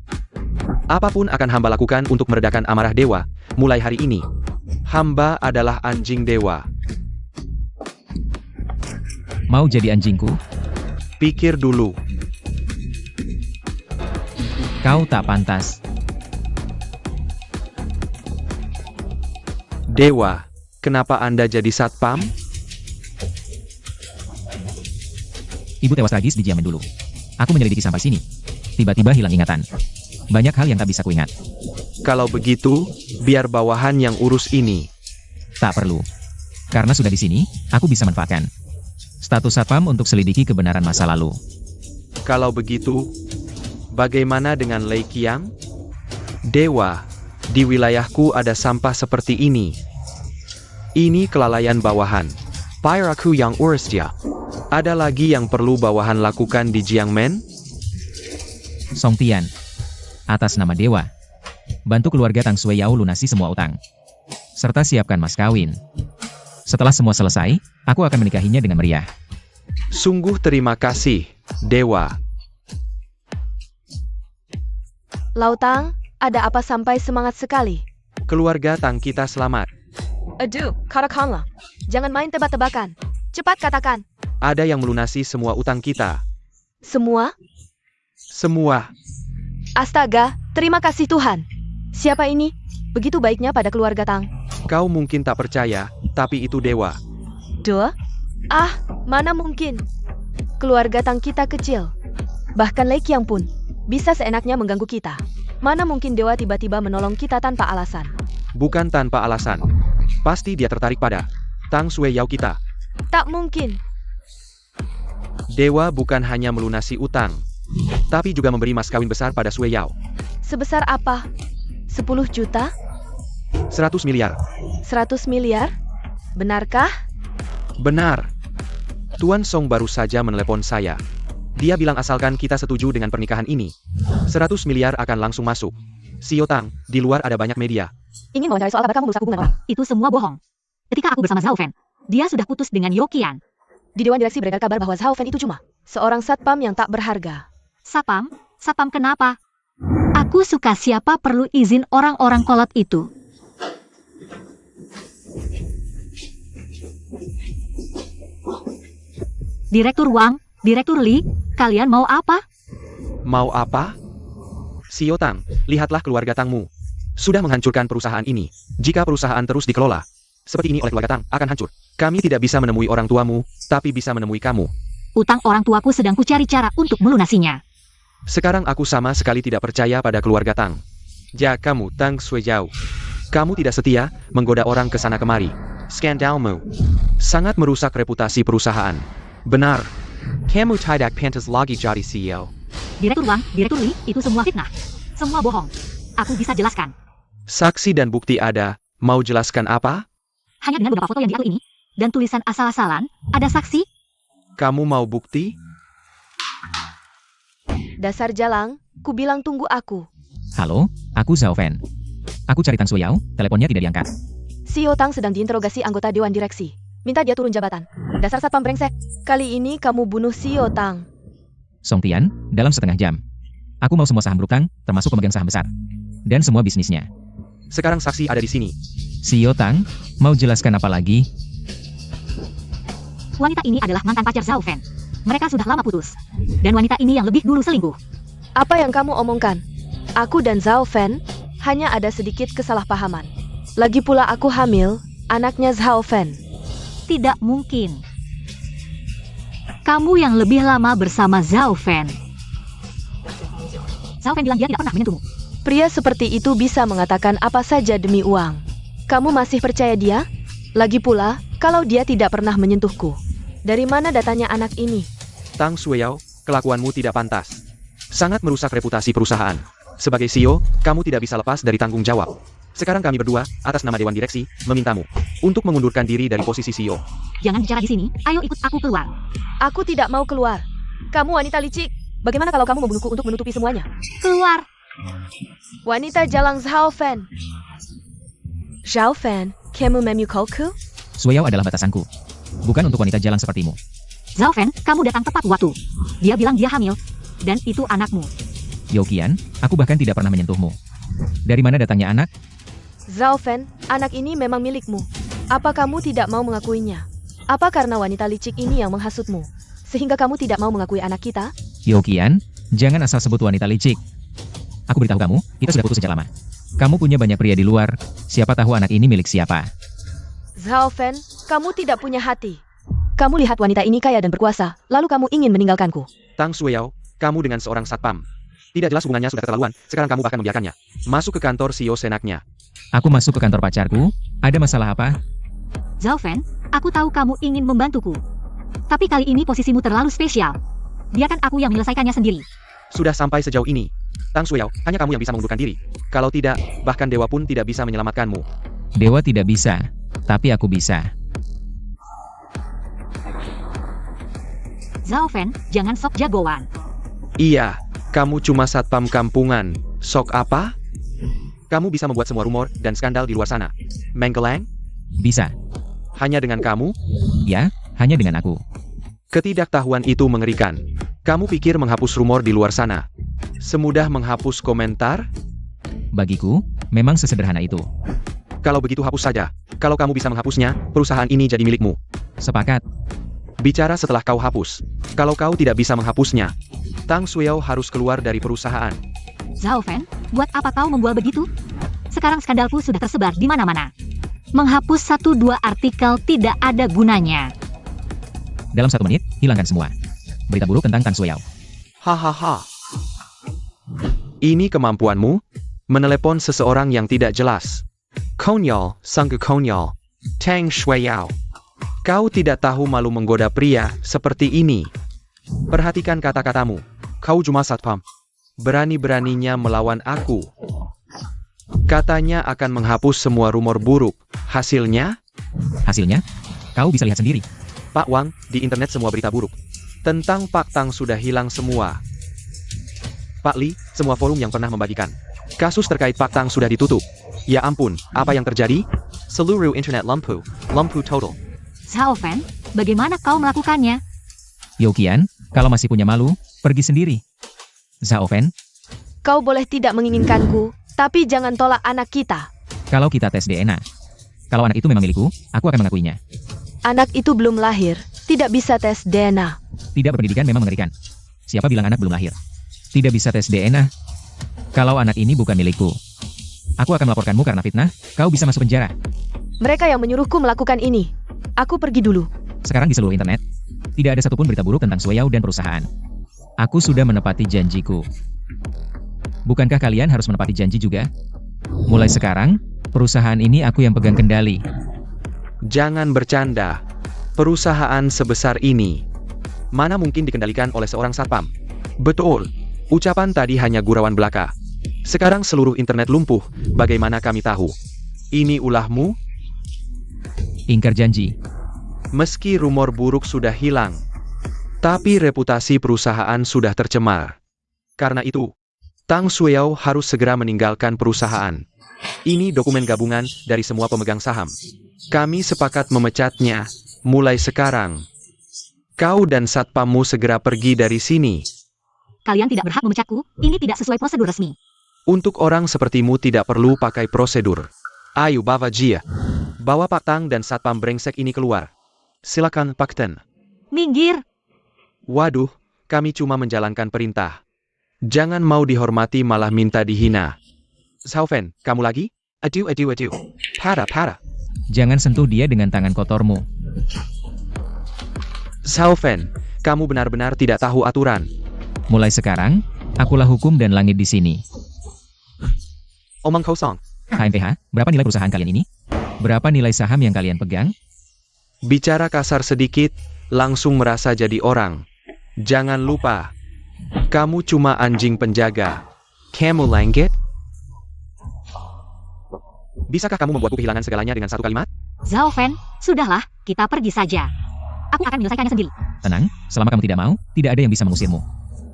Apapun akan hamba lakukan untuk meredakan amarah dewa, mulai hari ini. Hamba adalah anjing dewa. Mau jadi anjingku? Pikir dulu. Kau tak pantas. Dewa, Kenapa Anda jadi satpam? Ibu tewas tragis di Jiangmen dulu. Aku menyelidiki sampai sini. Tiba-tiba hilang ingatan. Banyak hal yang tak bisa kuingat. Kalau begitu, biar bawahan yang urus ini. Tak perlu. Karena sudah di sini, aku bisa manfaatkan status satpam untuk selidiki kebenaran masa lalu. Kalau begitu, bagaimana dengan Lei Qiang? Dewa, di wilayahku ada sampah seperti ini. Ini kelalaian bawahan. Biar aku yang urus dia. Ada lagi yang perlu bawahan lakukan di Jiangmen? Song Tian. Atas nama Dewa. Bantu keluarga Tang Shuiyao lunasi semua utang. Serta siapkan mas kawin. Setelah semua selesai, aku akan menikahinya dengan meriah. Sungguh terima kasih, Dewa. Lautang, ada apa sampai semangat sekali? Keluarga Tang kita selamat. Aduh, katakanlah. Jangan main tebak-tebakan. Cepat katakan. Ada yang melunasi semua utang kita. Semua? Semua. Astaga, terima kasih Tuhan. Siapa ini? Begitu baiknya pada keluarga Tang. Kau mungkin tak percaya, tapi itu Dewa. Duh? Ah, mana mungkin. Keluarga Tang kita kecil. Bahkan Lei Qiang pun bisa seenaknya mengganggu kita. Mana mungkin Dewa tiba-tiba menolong kita tanpa alasan. Bukan tanpa alasan. Pasti dia tertarik pada Tang Shuiyao kita. Tak mungkin. Dewa bukan hanya melunasi utang, tapi juga memberi mas kawin besar pada Shuiyao. Sebesar apa? 10 juta? 100 miliar. 100 miliar? Benarkah? Benar. Tuan Song baru saja menelepon saya. Dia bilang asalkan kita setuju dengan pernikahan ini, 100 miliar akan langsung masuk. Xiao Tang, di luar ada banyak media. Ingin wawancara soal kabar kamu merusak hubungan orang. Itu semua bohong. Ketika aku bersama Zhao Fen, dia sudah putus dengan Yo Qian. Di Dewan Direksi beredar kabar bahwa Zhao Fen itu cuma seorang satpam yang tak berharga. Sapam? Sapam kenapa? Aku suka siapa perlu izin orang-orang kolot itu. Direktur Wang, Direktur Li, kalian mau apa? Mau apa? Xiao Tang, lihatlah keluarga Tangmu. Sudah menghancurkan perusahaan ini. Jika perusahaan terus dikelola seperti ini oleh keluarga Tang, akan hancur. Kami tidak bisa menemui orang tuamu, tapi bisa menemui kamu. Utang orang tuaku sedang kucari cara untuk melunasinya. Sekarang aku sama sekali tidak percaya pada keluarga Tang. Ja kamu, Tang Shuiyao. Kamu tidak setia, menggoda orang ke sana kemari. Skandalmu sangat merusak reputasi perusahaan. Benar. Kamu tidak pantas lagi jadi CEO. Direktur Wang, Direktur Li, itu semua fitnah. Semua bohong. Aku bisa jelaskan. Saksi dan bukti ada. Mau jelaskan apa? Hanya dengan beberapa foto yang diupload ini, dan tulisan asal-asalan, ada saksi. Kamu mau bukti? Dasar jalang, ku bilang tunggu aku. Halo, aku Zhao Fen. Aku cari Tang Shuiyao, teleponnya tidak diangkat. Xiao Tang sedang diinterogasi anggota Dewan Direksi. Minta dia turun jabatan. Dasar satpam brengsek. Kali ini kamu bunuh Xiao Tang. Song Tian, dalam setengah jam. Aku mau semua saham berutang, termasuk pemegang saham besar. Dan semua bisnisnya. Sekarang saksi ada di sini. Xiao Tang, mau jelaskan apa lagi? Wanita ini adalah mantan pacar Zhao Fen. Mereka sudah lama putus. Dan wanita ini yang lebih dulu selingkuh. Apa yang kamu omongkan? Aku dan Zhao Fen hanya ada sedikit kesalahpahaman. Lagi pula aku hamil, anaknya Zhao Fen. Tidak mungkin. Kamu yang lebih lama bersama Zhao Fen. Zhao Fen bilang dia tidak pernah menyentuhmu. Pria seperti itu bisa mengatakan apa saja demi uang. Kamu masih percaya dia? Lagi pula, kalau dia tidak pernah menyentuhku. Dari mana datanya anak ini? Tang Shuiyao, kelakuanmu tidak pantas. Sangat merusak reputasi perusahaan. Sebagai CEO, kamu tidak bisa lepas dari tanggung jawab. Sekarang kami berdua, atas nama Dewan Direksi, memintamu untuk mengundurkan diri dari posisi CEO. Jangan bicara di sini, ayo ikut aku keluar. Aku tidak mau keluar. Kamu wanita licik. Bagaimana kalau kamu membunuhku untuk menutupi semuanya? Keluar! Wanita jalang Zhao Fen. Zhao Fen, kamu memukulku? Shuiyao adalah batasanku. Bukan untuk wanita jalan sepertimu. Zhao Fen, kamu datang tepat waktu. Dia bilang dia hamil. Dan itu anakmu. Yo Qian, aku bahkan tidak pernah menyentuhmu. Dari mana datangnya anak? Zhao Fen, anak ini memang milikmu. Apa kamu tidak mau mengakuinya? Apa karena wanita licik ini yang menghasutmu? Sehingga kamu tidak mau mengakui anak kita? Yo Qian, jangan asal sebut wanita licik. Aku beritahu kamu, kita sudah putus sejak lama. Kamu punya banyak pria di luar, siapa tahu anak ini milik siapa. Zhao Fen, kamu tidak punya hati. Kamu lihat wanita ini kaya dan berkuasa, lalu kamu ingin meninggalkanku. Tang Shueyao, kamu dengan seorang satpam. Tidak jelas hubungannya sudah keterlaluan, sekarang kamu bahkan membiarkannya. Masuk ke kantor CEO senaknya. Aku masuk ke kantor pacarku. Ada masalah apa? Zhao Fen, aku tahu kamu ingin membantuku. Tapi kali ini posisimu terlalu spesial. Biarkan aku yang menyelesaikannya sendiri. Sudah sampai sejauh ini. Tang Shueyao, hanya kamu yang bisa mengundurkan diri. Kalau tidak, bahkan dewa pun tidak bisa menyelamatkanmu. Dewa tidak bisa, tapi aku bisa. Zhao Fen, jangan sok jagoan. Iya, kamu cuma satpam kampungan. Sok apa? Kamu bisa membuat semua rumor dan skandal di luar sana. Menggeleng? Bisa. Hanya dengan kamu? Ya, hanya dengan aku. Ketidaktahuan itu mengerikan. Kamu pikir menghapus rumor di luar sana semudah menghapus komentar? Bagiku, memang sesederhana itu. Kalau begitu hapus saja. Kalau kamu bisa menghapusnya, perusahaan ini jadi milikmu. Sepakat. Bicara setelah kau hapus. Kalau kau tidak bisa menghapusnya, Tang Shueyao harus keluar dari perusahaan. Zhao Fen, buat apa kau membual begitu? Sekarang skandalku sudah tersebar di mana-mana. Menghapus 1-2 artikel tidak ada gunanya. Dalam 1 menit, hilangkan semua. Berita buruk tentang Tang Shueyao. Hahaha. Ini kemampuanmu? Menelepon seseorang yang tidak jelas. Konyol, sungguh konyol. Tang Shueyao. Kau tidak tahu malu menggoda pria seperti ini. Perhatikan kata-katamu. Kau cuma satpam. Berani-beraninya melawan aku. Katanya akan menghapus semua rumor buruk. Hasilnya? Hasilnya? Kau bisa lihat sendiri. Pak Wang, di internet semua berita buruk. Tentang Pak Tang sudah hilang semua. Pak Li, semua forum yang pernah membagikan. Kasus terkait Pak Tang sudah ditutup. Ya ampun, apa yang terjadi? Seluruh internet lumpuh total. Zhao Fen, bagaimana kau melakukannya? Youqian, kalau masih punya malu, pergi sendiri. Zhao Fen, Kau boleh tidak menginginkanku, tapi jangan tolak anak kita. kalau kita tes DNA. Kalau anak itu memang milikku, aku akan mengakuinya. Anak itu belum lahir, tidak bisa tes DNA. Tidak berpendidikan memang mengerikan. Siapa bilang anak belum lahir? Tidak bisa tes DNA. Kalau anak ini bukan milikku, aku akan melaporkanmu karena fitnah, kau bisa masuk penjara. Mereka yang menyuruhku melakukan ini. Aku pergi dulu. Sekarang di seluruh internet, tidak ada satupun berita buruk tentang Shueyao dan perusahaan. Aku sudah menepati janjiku. Bukankah kalian harus menepati janji juga? Mulai sekarang, perusahaan ini aku yang pegang kendali. Jangan bercanda. Perusahaan sebesar ini mana mungkin dikendalikan oleh seorang satpam? Betul. Ucapan tadi hanya gurauan belaka. Sekarang seluruh internet lumpuh. Bagaimana kami tahu? Ini ulahmu? Ingkar janji. Meski rumor buruk sudah hilang, tapi reputasi perusahaan sudah tercemar. Karena itu, Tang Shueyao harus segera meninggalkan perusahaan. Ini dokumen gabungan dari semua pemegang saham. Kami sepakat memecatnya mulai sekarang. Kau dan satpammu segera pergi dari sini. Kalian tidak berhak memecatku, ini tidak sesuai prosedur resmi. Untuk orang sepertimu tidak perlu pakai prosedur. Ayo Bava Jia, bawa Pak Tang dan satpam brengsek ini keluar. Silakan Pak Ten. Minggir! Waduh, kami cuma menjalankan perintah. Jangan mau dihormati malah minta dihina. Zhao Fen, kamu lagi? Aduh. Para. Jangan sentuh dia dengan tangan kotormu. Zhao Fen, kamu benar-benar tidak tahu aturan. Mulai sekarang, akulah hukum dan langit di sini. Omong kosong. HMPH, berapa nilai perusahaan kalian ini? Berapa nilai saham yang kalian pegang? Bicara kasar sedikit, langsung merasa jadi orang. Jangan lupa, kamu cuma anjing penjaga. Kamu langgit? Bisakah kamu membuatku kehilangan segalanya dengan satu kalimat? Zhao Fen, sudahlah, kita pergi saja. Aku akan menyelesaikannya sendiri. Tenang, selama kamu tidak mau, tidak ada yang bisa mengusirmu.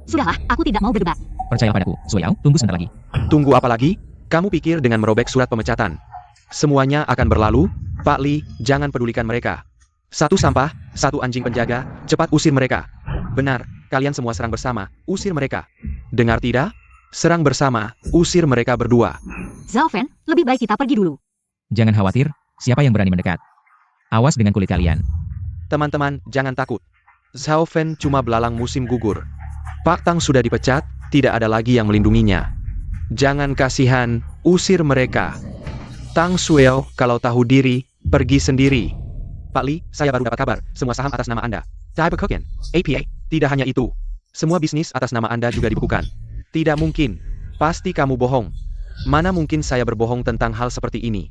Sudahlah, aku tidak mau berdebat. Percayalah padaku, Shueyao, tunggu sebentar lagi. Tunggu apa lagi? Kamu pikir dengan merobek surat pemecatan semuanya akan berlalu? Pak Li, jangan pedulikan mereka. Satu sampah, satu anjing penjaga, cepat usir mereka. Benar, kalian semua serang bersama, usir mereka. Dengar tidak? Serang bersama, usir mereka berdua. Zhao Fen, lebih baik kita pergi dulu. Jangan khawatir, siapa yang berani mendekat? Awas dengan kulit kalian. Teman-teman, jangan takut. Zhao Fen cuma belalang musim gugur. Pak Tang sudah dipecat, tidak ada lagi yang melindunginya. Jangan kasihan, usir mereka. Tang Shueyao, kalau tahu diri, pergi sendiri. Pak Li, saya baru dapat kabar, semua saham atas nama Anda. Daibekhoken, APA, tidak hanya itu. Semua bisnis atas nama Anda juga dibukukan. Tidak mungkin. Pasti kamu bohong. Mana mungkin saya berbohong tentang hal seperti ini?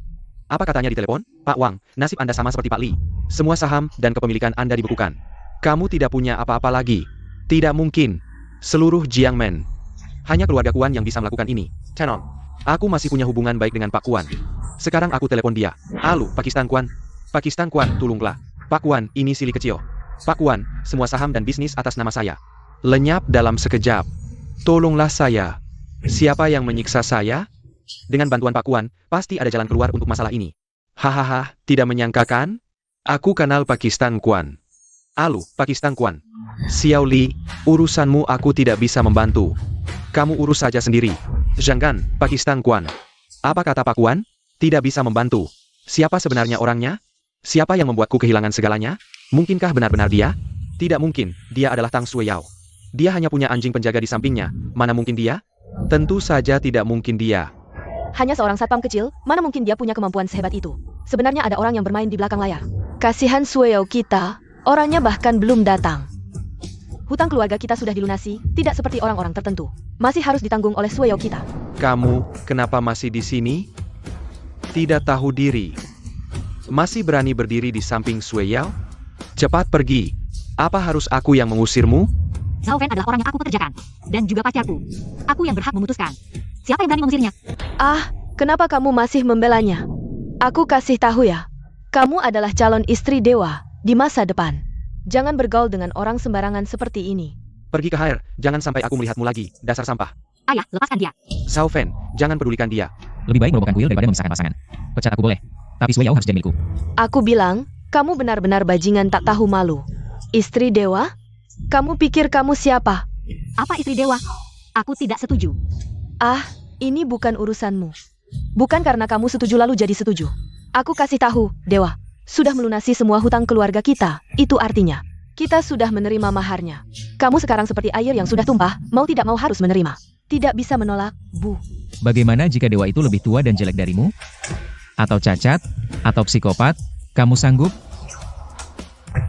Apa katanya di telepon? Pak Wang, nasib Anda sama seperti Pak Li. Semua saham dan kepemilikan Anda dibukukan. Kamu tidak punya apa-apa lagi. Tidak mungkin. Seluruh Jiangmen. Hanya keluarga Kuan yang bisa melakukan ini. Chanon, aku masih punya hubungan baik dengan Pak Kuan. Sekarang aku telepon dia. Halo, Pakistan Kuan. Pakistan Kuan, tolonglah. Pak Kuan, ini Sili kecil. Pak Kuan, semua saham dan bisnis atas nama saya. Lenyap dalam sekejap. Tolonglah saya. Siapa yang menyiksa saya? Dengan bantuan Pak Kuan, pasti ada jalan keluar untuk masalah ini. Hahaha, tidak menyangka kan? Aku kenal Pakistan Kuan. Halo, Pakistan Kuan. Xiao Li, urusanmu aku tidak bisa membantu. Kamu urus saja sendiri. Jangan, Pakistan Kuan. Apa kata Pak Kuan? Tidak bisa membantu. Siapa sebenarnya orangnya? Siapa yang membuatku kehilangan segalanya? Mungkinkah benar-benar dia? Tidak mungkin, dia adalah Tang Shuiyao. Dia hanya punya anjing penjaga di sampingnya. Mana mungkin dia? Tentu saja tidak mungkin dia. Hanya seorang satpam kecil, mana mungkin dia punya kemampuan sehebat itu? Sebenarnya ada orang yang bermain di belakang layar. Kasihan Shuiyao kita, orangnya bahkan belum datang. Hutang keluarga kita sudah dilunasi, tidak seperti orang-orang tertentu. Masih harus ditanggung oleh Shuiyao kita. Kamu, kenapa masih di sini? Tidak tahu diri. Masih berani berdiri di samping Shuiyao? Cepat pergi. Apa harus aku yang mengusirmu? Zhao Fen adalah orang yang aku pekerjakan. Dan juga pacarku. Aku yang berhak memutuskan. Siapa yang berani mengusirnya? Ah, kenapa kamu masih membelanya? Aku kasih tahu ya. Kamu adalah calon istri dewa di masa depan. Jangan bergaul dengan orang sembarangan seperti ini. Pergi ke Hair, jangan sampai aku melihatmu lagi, dasar sampah. Ayah, lepaskan dia. Zhao Fen, jangan pedulikan dia. Lebih baik merobohkan kuil daripada memisahkan pasangan. Pecat aku boleh, tapi Shuiyao harus jadi milikku. Aku bilang, kamu benar-benar bajingan tak tahu malu. Istri dewa? Kamu pikir kamu siapa? Apa istri dewa? Aku tidak setuju. Ah, ini bukan urusanmu. Bukan karena kamu setuju lalu jadi setuju. Aku kasih tahu, dewa. Sudah melunasi semua hutang keluarga kita. Itu artinya, kita sudah menerima maharnya. Kamu sekarang seperti air yang sudah tumpah, mau tidak mau harus menerima. Tidak bisa menolak, Bu. Bagaimana jika dewa itu lebih tua dan jelek darimu? Atau cacat? Atau psikopat? Kamu sanggup?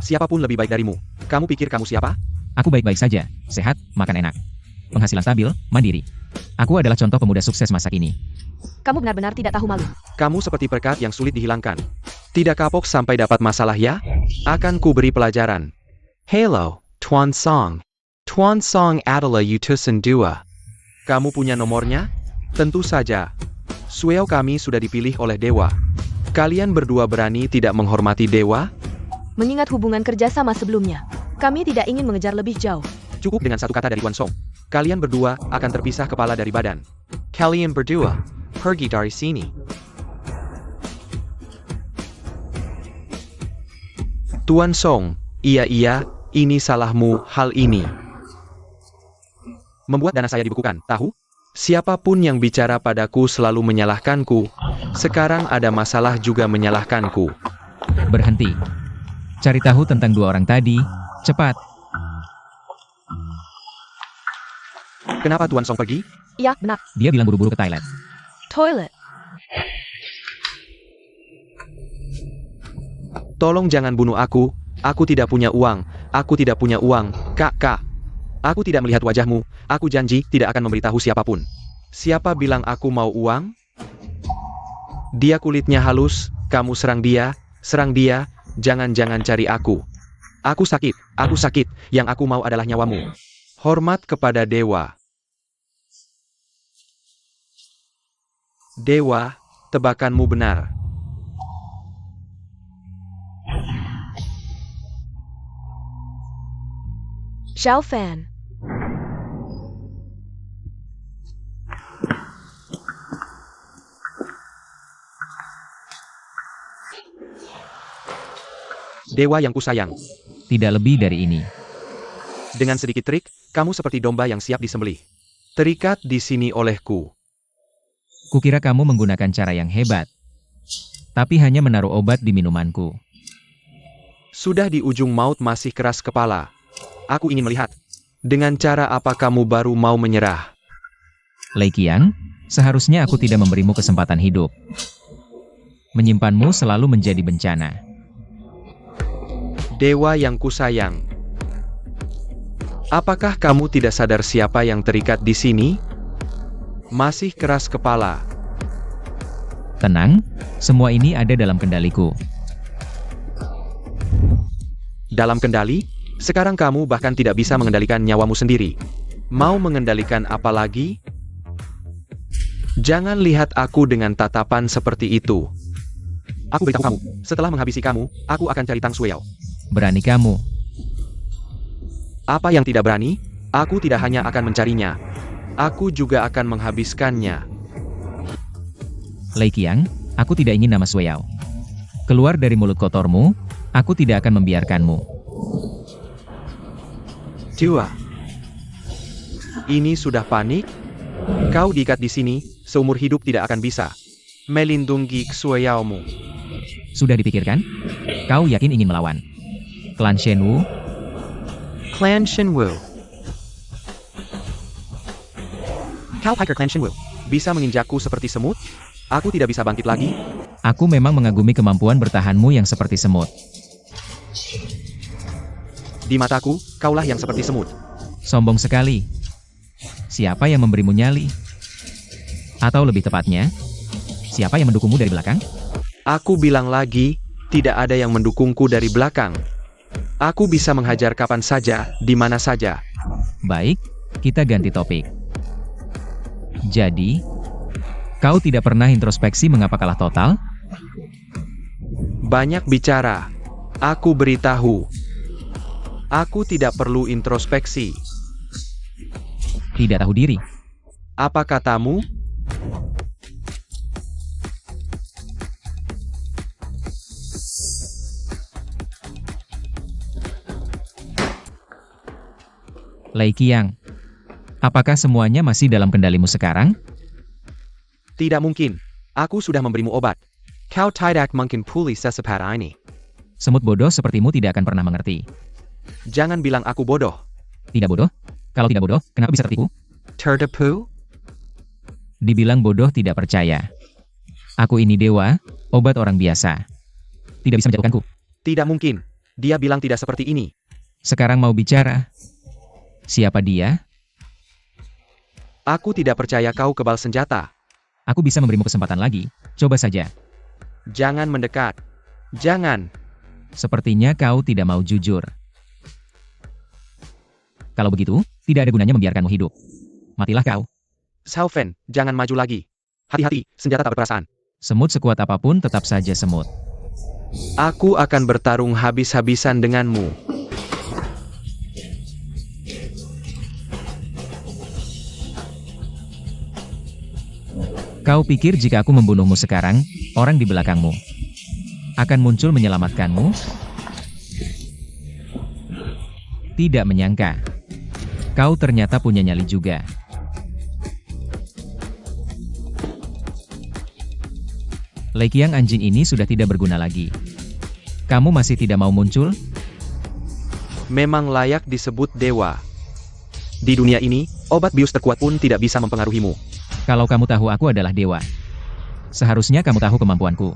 Siapapun lebih baik darimu. Kamu pikir kamu siapa? Aku baik-baik saja, sehat, makan enak. Penghasilan stabil, mandiri. Aku adalah contoh pemuda sukses masa kini. Kamu benar-benar tidak tahu malu. Kamu seperti perkat yang sulit dihilangkan. Tidak kapok sampai dapat masalah ya? Akan ku beri pelajaran. Hello, Tuan Song. Tuan Song adalah utusan 2. Kamu punya nomornya? Tentu saja. Shuiyao kami sudah dipilih oleh dewa. Kalian berdua berani tidak menghormati dewa? Mengingat hubungan kerjasama sebelumnya, kami tidak ingin mengejar lebih jauh. Cukup dengan satu kata dari Tuan Song. Kalian berdua akan terpisah kepala dari badan. Kalian berdua, pergi dari sini. Tuan Song, iya, ini salahmu hal ini. Membuat dana saya dibekukan, tahu? Siapapun yang bicara padaku selalu menyalahkanku. Sekarang ada masalah juga menyalahkanku. Berhenti. Cari tahu tentang dua orang tadi, cepat. Kenapa Tuan Song pergi? Ya, benar. Dia bilang buru-buru ke toilet. Toilet. Tolong jangan bunuh aku tidak punya uang, aku tidak punya uang, kak. Aku tidak melihat wajahmu, aku janji tidak akan memberitahu siapapun. Siapa bilang aku mau uang? Dia kulitnya halus, kamu serang dia, jangan cari aku. Aku sakit, yang aku mau adalah nyawamu. Hormat kepada dewa. Dewa, tebakanmu benar. Zhao Fan. Dewa yang kusayang. Tidak lebih dari ini. Dengan sedikit trik, kamu seperti domba yang siap disembelih. Terikat di sini olehku. Kukira kamu menggunakan cara yang hebat. Tapi hanya menaruh obat di minumanku. Sudah di ujung maut masih keras kepala. Aku ingin melihat. Dengan cara apa kamu baru mau menyerah? Lei Qiang, seharusnya aku tidak memberimu kesempatan hidup. Menyimpanmu selalu menjadi bencana. Dewa yang kusayang. Apakah kamu tidak sadar siapa yang terikat di sini? Masih keras kepala. Tenang, semua ini ada dalam kendaliku. Dalam kendali? Sekarang kamu bahkan tidak bisa mengendalikan nyawamu sendiri. Mau mengendalikan apa lagi? Jangan lihat aku dengan tatapan seperti itu. Aku beritahu kamu, setelah menghabisi kamu, aku akan cari Tang Shueyao. Berani kamu. Apa yang tidak berani? Aku tidak hanya akan mencarinya. Aku juga akan menghabiskannya. Lei Qiang, aku tidak ingin nama Shueyao. Keluar dari mulut kotormu, aku tidak akan membiarkanmu. Tua. Ini sudah panik? Kau diikat di sini, seumur hidup tidak akan bisa melindungi Shueyao-mu. Sudah dipikirkan? Kau yakin ingin melawan Klan Shenwu? Clan Shenwu. Kau Hiker Clan Shenwu. Bisa menginjakku seperti semut? Aku tidak bisa bangkit lagi? Aku memang mengagumi kemampuan bertahanmu yang seperti semut. Di mataku, kaulah yang seperti semut. Sombong sekali. Siapa yang memberimu nyali? Atau lebih tepatnya, siapa yang mendukungmu dari belakang? Aku bilang lagi, tidak ada yang mendukungku dari belakang. Aku bisa menghajar kapan saja, di mana saja. Baik, kita ganti topik. Jadi, kau tidak pernah introspeksi mengapa kalah total? Banyak bicara. Aku beritahu. Aku tidak perlu introspeksi. Tidak tahu diri. Apa katamu? Lei Qiang, apakah semuanya masih dalam kendalimu sekarang? Tidak mungkin. Aku sudah memberimu obat. Kau tidak mungkin pulih secepat ini. Semut bodoh sepertimu tidak akan pernah mengerti. Jangan bilang aku bodoh. Tidak bodoh? Kalau tidak bodoh, kenapa bisa tertipu? Tertipu? Dibilang bodoh tidak percaya. Aku ini dewa, obat orang biasa. Tidak bisa menjatuhkanku. Tidak mungkin. Dia bilang tidak seperti ini. Sekarang mau bicara. Siapa dia? Aku tidak percaya kau kebal senjata. Aku bisa memberimu kesempatan lagi. Coba saja. Jangan mendekat. Jangan. Sepertinya kau tidak mau jujur. Kalau begitu, tidak ada gunanya membiarkanmu hidup. Matilah kau. Xiao Fan, jangan maju lagi. Hati-hati, senjata tak berperasaan. Semut sekuat apapun tetap saja semut. Aku akan bertarung habis-habisan denganmu. Kau pikir jika aku membunuhmu sekarang, orang di belakangmu akan muncul menyelamatkanmu? Tidak menyangka. Kau ternyata punya nyali juga. Lei Qiang, anjing ini sudah tidak berguna lagi. Kamu masih tidak mau muncul? Memang layak disebut dewa. Di dunia ini, obat bius terkuat pun tidak bisa mempengaruhimu. Kalau kamu tahu aku adalah dewa, seharusnya kamu tahu kemampuanku.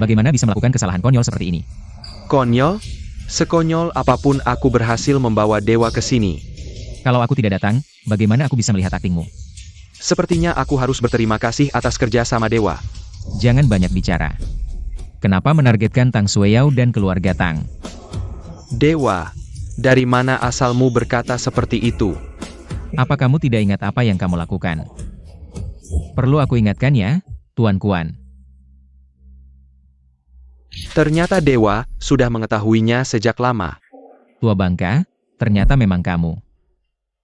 Bagaimana bisa melakukan kesalahan konyol seperti ini? Konyol? Sekonyol apapun aku berhasil membawa dewa ke sini. Kalau aku tidak datang, bagaimana aku bisa melihat aktingmu? Sepertinya aku harus berterima kasih atas kerja sama dewa. Jangan banyak bicara. Kenapa menargetkan Tang Shueyao dan keluarga Tang? Dewa, dari mana asalmu berkata seperti itu? Apa kamu tidak ingat apa yang kamu lakukan? Perlu aku ingatkan ya, Tuan Kuan. Ternyata dewa sudah mengetahuinya sejak lama. Tua bangka, ternyata memang kamu.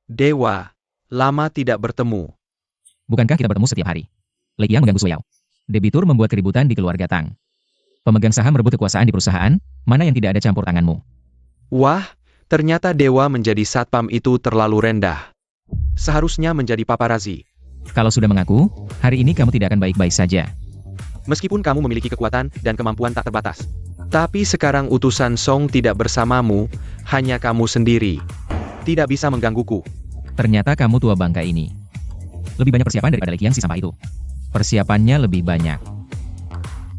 Dewa, lama tidak bertemu. Bukankah kita bertemu setiap hari? Lei Qiang mengganggu Shueyao. Debitur membuat keributan di keluarga Tang. Pemegang saham merebut kekuasaan di perusahaan, mana yang tidak ada campur tanganmu? Wah, ternyata dewa menjadi satpam itu terlalu rendah. Seharusnya menjadi paparazi. Kalau sudah mengaku, hari ini kamu tidak akan baik-baik saja. Meskipun kamu memiliki kekuatan dan kemampuan tak terbatas. Tapi sekarang utusan Song tidak bersamamu, hanya kamu sendiri. Tidak bisa menggangguku. Ternyata kamu tua bangka ini. Lebih banyak persiapan daripada Lei Qiang si sampah itu. Persiapannya lebih banyak.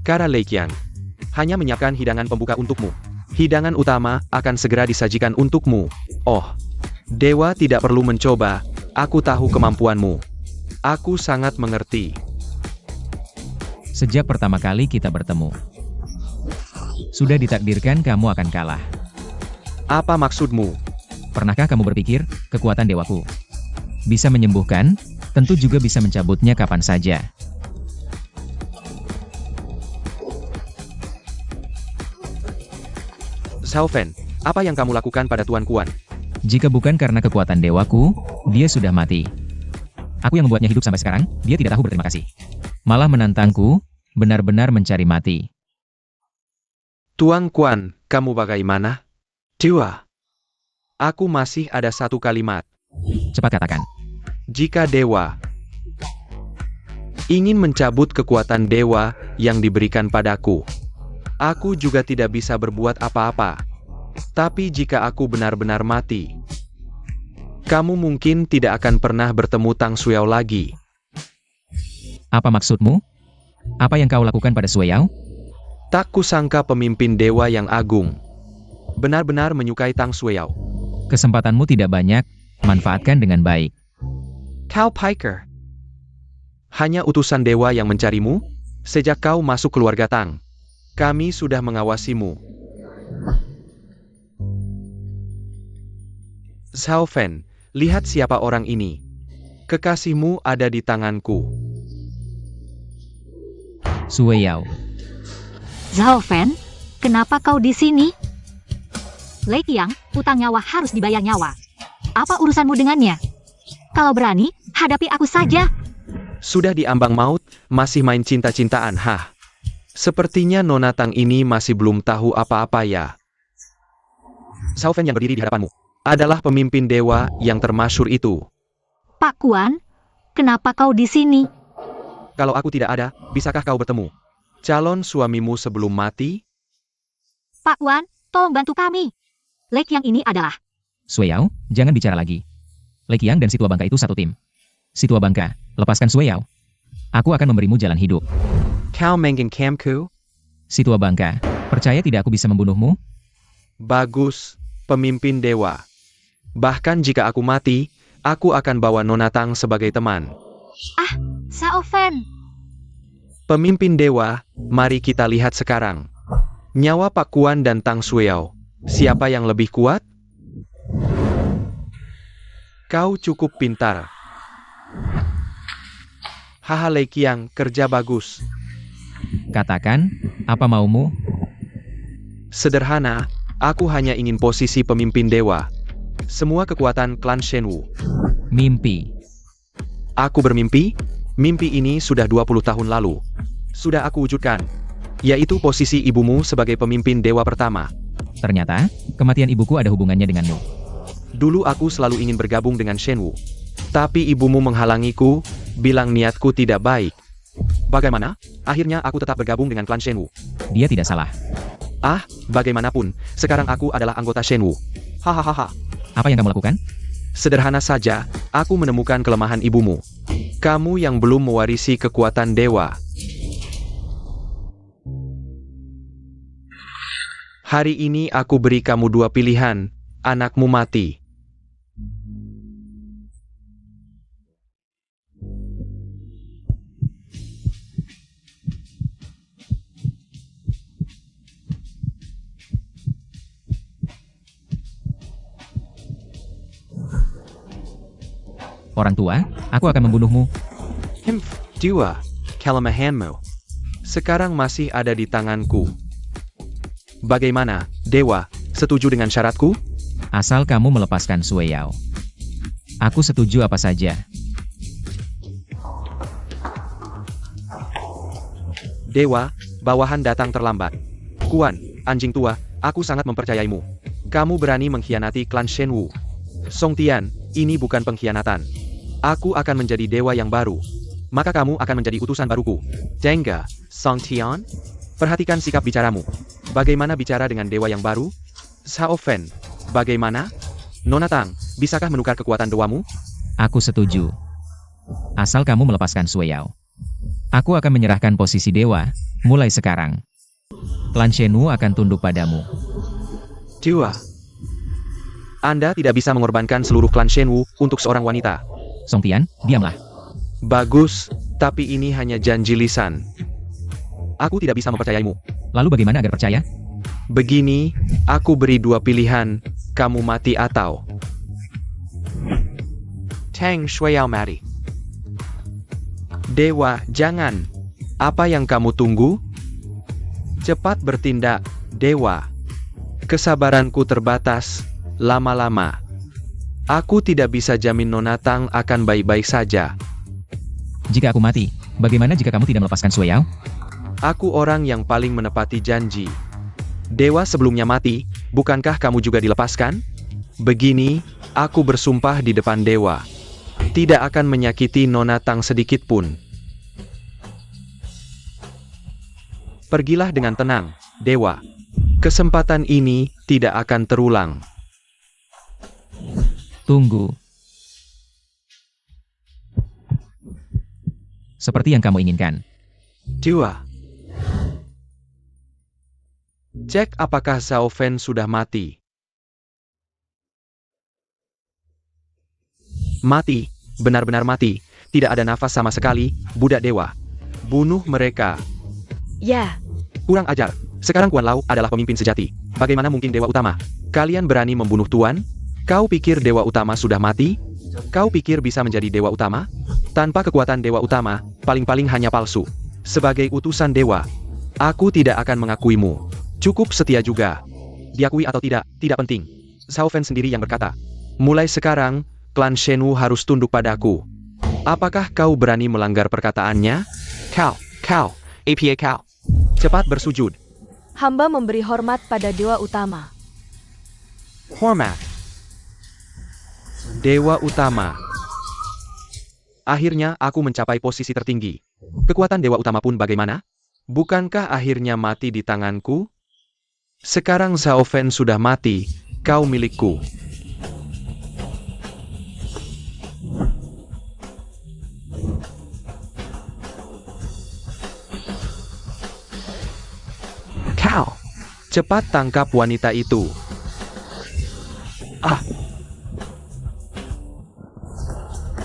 Kara Lei Qiang. Hanya menyiapkan hidangan pembuka untukmu. Hidangan utama akan segera disajikan untukmu. Oh, dewa tidak perlu mencoba, aku tahu kemampuanmu. Aku sangat mengerti. Sejak pertama kali kita bertemu, sudah ditakdirkan kamu akan kalah. Apa maksudmu? Pernahkah kamu berpikir, kekuatan dewaku bisa menyembuhkan, tentu juga bisa mencabutnya kapan saja. Xiao Fan, apa yang kamu lakukan pada Tuan Kuan? Jika bukan karena kekuatan dewaku, dia sudah mati. Aku yang membuatnya hidup sampai sekarang, dia tidak tahu berterima kasih. Malah menantangku, benar-benar mencari mati. Tuan Kuan, kamu bagaimana? Dewa. Aku masih ada satu kalimat. Cepat katakan. Jika dewa ingin mencabut kekuatan dewa yang diberikan padaku, aku juga tidak bisa berbuat apa-apa. Tapi jika aku benar-benar mati, kamu mungkin tidak akan pernah bertemu Tang Suyao lagi. Apa maksudmu? Apa yang kau lakukan pada Suyao? Tak kusangka pemimpin dewa yang agung benar-benar menyukai Tang Suyao. Kesempatanmu tidak banyak, manfaatkan dengan baik. Cao Piker. Hanya utusan dewa yang mencarimu? Sejak kau masuk keluarga Tang, kami sudah mengawasimu. Xiao Fan, lihat siapa orang ini. Kekasihmu ada di tanganku. Suyao. Zhao Fan, kenapa kau di sini? Lei Qiang, utang nyawa harus dibayar nyawa. Apa urusanmu dengannya? Kalau berani, hadapi aku saja. Sudah di ambang maut, masih main cinta-cintaan, hah? Sepertinya Nona Tang ini masih belum tahu apa-apa ya. Xiao Fan yang berdiri di hadapanmu adalah pemimpin dewa yang termasyhur itu. Pak Kuan, kenapa kau di sini? Kalau aku tidak ada, bisakah kau bertemu calon suamimu sebelum mati? Pak Kuan, tolong bantu kami. Lei Qiang ini adalah... Suyao, jangan bicara lagi. Lei Qiang dan si tua bangka itu satu tim. Si tua bangka, lepaskan Suyao. Aku akan memberimu jalan hidup. Kau menggeng kamku? Si tua bangka, percaya tidak aku bisa membunuhmu? Bagus, pemimpin dewa. Bahkan jika aku mati, aku akan bawa Nona Tang sebagai teman. Xiao Fan. Pemimpin dewa, mari kita lihat sekarang. Nyawa Pak Kuan dan Tang Suyao, siapa yang lebih kuat? Kau cukup pintar. Haha Lei Qiang, kerja bagus. Katakan, apa maumu? Sederhana, aku hanya ingin posisi pemimpin dewa. Semua kekuatan klan Shenwu. Mimpi. Aku bermimpi, mimpi ini sudah 20 tahun lalu. Sudah aku wujudkan, yaitu posisi ibumu sebagai pemimpin dewa pertama. Ternyata, kematian ibuku ada hubungannya denganmu. Dulu aku selalu ingin bergabung dengan Shenwu. Tapi ibumu menghalangiku, bilang niatku tidak baik. Bagaimana? Akhirnya aku tetap bergabung dengan klan Shenwu. Dia tidak salah. Bagaimanapun, sekarang aku adalah anggota Shenwu. Hahaha. Apa yang kamu lakukan? Sederhana saja, aku menemukan kelemahan ibumu. Kamu yang belum mewarisi kekuatan dewa. Hari ini aku beri kamu dua pilihan, anakmu mati. Orang tua, aku akan membunuhmu. Dua, kelemahanmu sekarang masih ada di tanganku. Bagaimana, dewa, setuju dengan syaratku? Asal kamu melepaskan Suyao. Aku setuju apa saja. Dewa, bawahan datang terlambat. Kuan, anjing tua, aku sangat mempercayaimu. Kamu berani mengkhianati klan Shenwu. Song Tian, ini bukan pengkhianatan. Aku akan menjadi dewa yang baru. Maka kamu akan menjadi utusan baruku. Jengga, Song Tian, perhatikan sikap bicaramu. Bagaimana bicara dengan dewa yang baru? Xiao Fan, bagaimana? Nona Tang, bisakah menukar kekuatan dewamu? Aku setuju. Asal kamu melepaskan Suyao. Aku akan menyerahkan posisi dewa Mulai sekarang, klan Shenwu akan tunduk padamu. Dewa. Anda tidak bisa mengorbankan seluruh klan Shenwu untuk seorang wanita. Song Tian, diamlah. Bagus, tapi ini hanya janji lisan. Aku tidak bisa mempercayaimu. Lalu bagaimana agar percaya? Begini, aku beri dua pilihan, kamu mati atau... Tang Shuiyao mati. Dewa, jangan. Apa yang kamu tunggu? Cepat bertindak, Dewa. Kesabaranku terbatas, lama-lama. Aku tidak bisa jamin Nona Tang akan baik-baik saja. Jika aku mati, bagaimana jika kamu tidak melepaskan Sui Yao? Aku orang yang paling menepati janji. Dewa sebelumnya mati, bukankah kamu juga dilepaskan? Begini, aku bersumpah di depan Dewa. Tidak akan menyakiti Nona Tang sedikit pun. Pergilah dengan tenang, Dewa. Kesempatan ini tidak akan terulang. Tunggu. Seperti yang kamu inginkan. Dewa. Cek apakah Zhao Fen sudah mati. Mati, benar-benar mati. Tidak ada nafas sama sekali, budak dewa. Bunuh mereka. Ya, Kurang ajar. Sekarang Kuan Lau adalah pemimpin sejati. Bagaimana mungkin Dewa Utama? Kalian berani membunuh Tuan? Kau pikir Dewa Utama sudah mati? Kau pikir bisa menjadi Dewa Utama? Tanpa kekuatan Dewa Utama, paling-paling hanya palsu. Sebagai utusan Dewa, aku tidak akan mengakuimu. Cukup setia juga. Diakui atau tidak penting. Zhao Fen sendiri yang berkata. Mulai sekarang, klan Shenwu harus tunduk padaku. Apakah kau berani melanggar perkataannya? Kau, APA kau. Cepat bersujud. hamba memberi hormat pada Dewa Utama. Hormat. Dewa Utama. Akhirnya aku mencapai posisi tertinggi. Kekuatan Dewa Utama pun bagaimana? Bukankah akhirnya mati di tanganku? Sekarang Zhao Fen sudah mati, kau milikku. Kau, cepat tangkap wanita itu.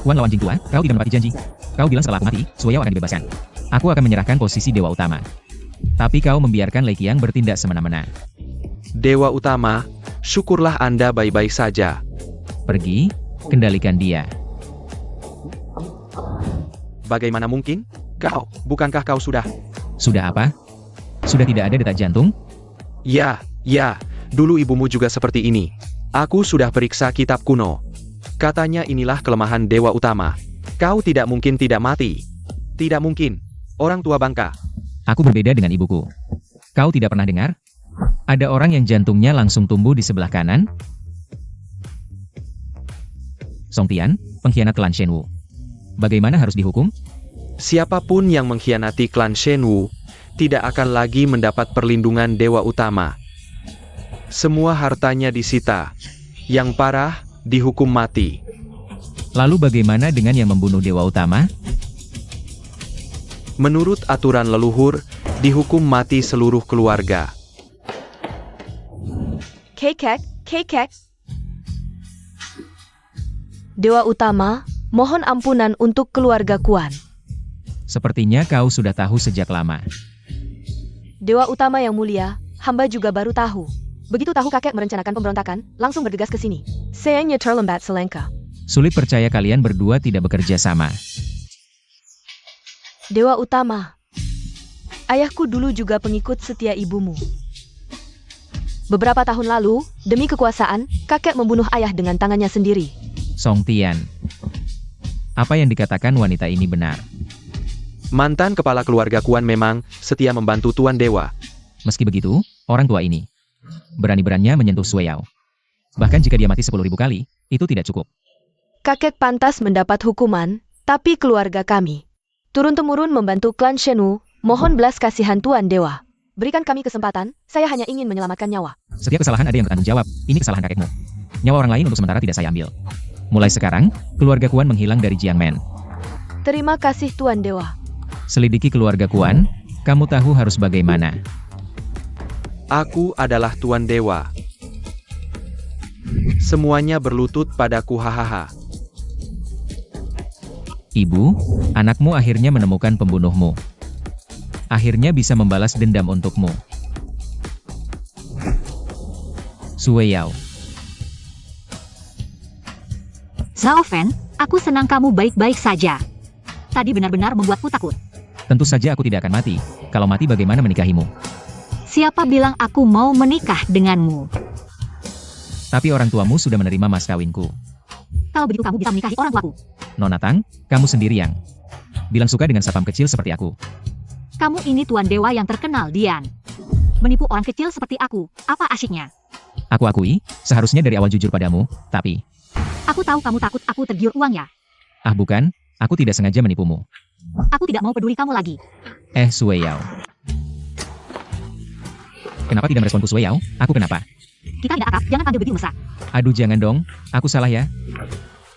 Wan lawan Jing Tuan, kau tidak menepati janji. Kau bilang setelah aku mati, Sui Yao akan dibebaskan. Aku akan menyerahkan posisi Dewa Utama. Tapi kau membiarkan Lei Qiang bertindak semena-mena. Dewa Utama, syukurlah Anda baik-baik saja. Pergi, kendalikan dia. Bagaimana mungkin? Bukankah kau sudah? Sudah apa? Sudah tidak ada detak jantung? Ya, dulu ibumu juga seperti ini. Aku sudah periksa kitab kuno. Katanya inilah kelemahan Dewa Utama. Kau tidak mungkin tidak mati. Tidak mungkin. Orang tua bangka. Aku berbeda dengan ibuku. Kau tidak pernah dengar? Ada orang yang jantungnya langsung tumbuh di sebelah kanan? Song Tian, pengkhianat klan Shenwu. Bagaimana harus dihukum? Siapapun yang mengkhianati klan Shenwu, tidak akan lagi mendapat perlindungan Dewa Utama. Semua hartanya disita. Yang parah, dihukum mati. Lalu bagaimana dengan yang membunuh Dewa Utama? Menurut aturan leluhur, dihukum mati seluruh keluarga. Kekek. Dewa Utama, mohon ampunan untuk keluarga Kuan. Sepertinya kau sudah tahu sejak lama. Dewa Utama yang mulia, hamba juga baru tahu. Begitu tahu kakek merencanakan pemberontakan, langsung bergegas ke sini. Sayangnya terlambat selangkah. Sulit percaya kalian berdua tidak bekerja sama. Dewa Utama, ayahku dulu juga pengikut setia ibumu. Beberapa tahun lalu, demi kekuasaan, kakek membunuh ayah dengan tangannya sendiri. Song Tian. Apa yang dikatakan wanita ini benar. Mantan kepala keluarga Kuan memang setia membantu Tuan Dewa. Meski begitu, orang tua ini berani-beraninya menyentuh Sui Yao. Bahkan jika dia mati 10.000 kali, itu tidak cukup. Kakek pantas mendapat hukuman, tapi keluarga kami turun-temurun membantu klan Shenwu, mohon belas kasihan Tuan Dewa. Berikan kami kesempatan, saya hanya ingin menyelamatkan nyawa. Setiap kesalahan ada yang bertanggung jawab, ini kesalahan kakekmu. Nyawa orang lain untuk sementara tidak saya ambil. Mulai sekarang, keluarga Kuan menghilang dari Jiangmen. Terima kasih Tuan Dewa. Selidiki keluarga Kuan, Kamu tahu harus bagaimana. Aku adalah Tuan Dewa. Semuanya berlutut padaku, hahaha. Ibu, anakmu akhirnya menemukan pembunuhmu. Akhirnya bisa membalas dendam untukmu. Sue Yao. Zhao Fan, aku senang kamu baik-baik saja. Tadi benar-benar membuatku takut. Tentu saja aku tidak akan mati. Kalau mati bagaimana menikahimu? Siapa bilang aku mau menikah denganmu? Tapi orang tuamu sudah menerima mas kawinku. Kalau begitu kamu bisa menikahi orang tuaku. Nona Tang, kamu sendiri yang bilang suka dengan sapam kecil seperti aku. Kamu ini Tuan Dewa yang terkenal, Dian. Menipu orang kecil seperti aku, apa asyiknya? Aku akui, seharusnya dari awal jujur padamu, tapi... Aku tahu kamu takut aku tergiur uang ya. Ah bukan, aku tidak sengaja menipumu. Aku tidak mau peduli kamu lagi. Sue Yao. Kenapa tidak meresponku Sue Yao? Aku kenapa? Kita tidak akrab, jangan panggil begitu mesra. Aduh jangan dong, aku salah ya.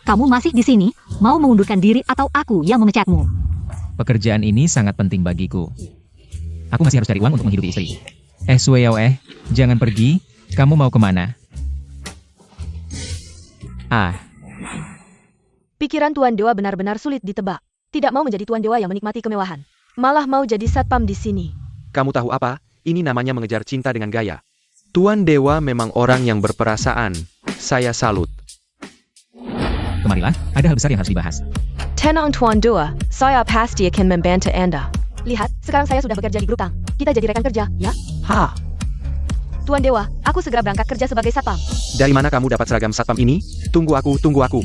Kamu masih di sini, mau mengundurkan diri atau aku yang memecatmu? Pekerjaan ini sangat penting bagiku. Aku masih harus cari uang untuk menghidupi istri. Sue Yao jangan pergi, kamu mau kemana? Pikiran Tuan Dewa benar-benar sulit ditebak. Tidak mau menjadi Tuan Dewa yang menikmati kemewahan. Malah mau jadi satpam di sini. Kamu tahu apa? Ini namanya mengejar cinta dengan gaya. Tuan Dewa memang orang yang berperasaan. Saya salut. Kemarilah, ada hal besar yang harus dibahas. Tenang Tuan Dewa, saya pasti akan membantu Anda. Lihat, sekarang saya sudah bekerja di grup Tang. Kita jadi rekan kerja, ya? Ha! Tuan Dewa, aku segera berangkat kerja sebagai satpam. Dari mana kamu dapat seragam satpam ini? Tunggu aku, tunggu aku.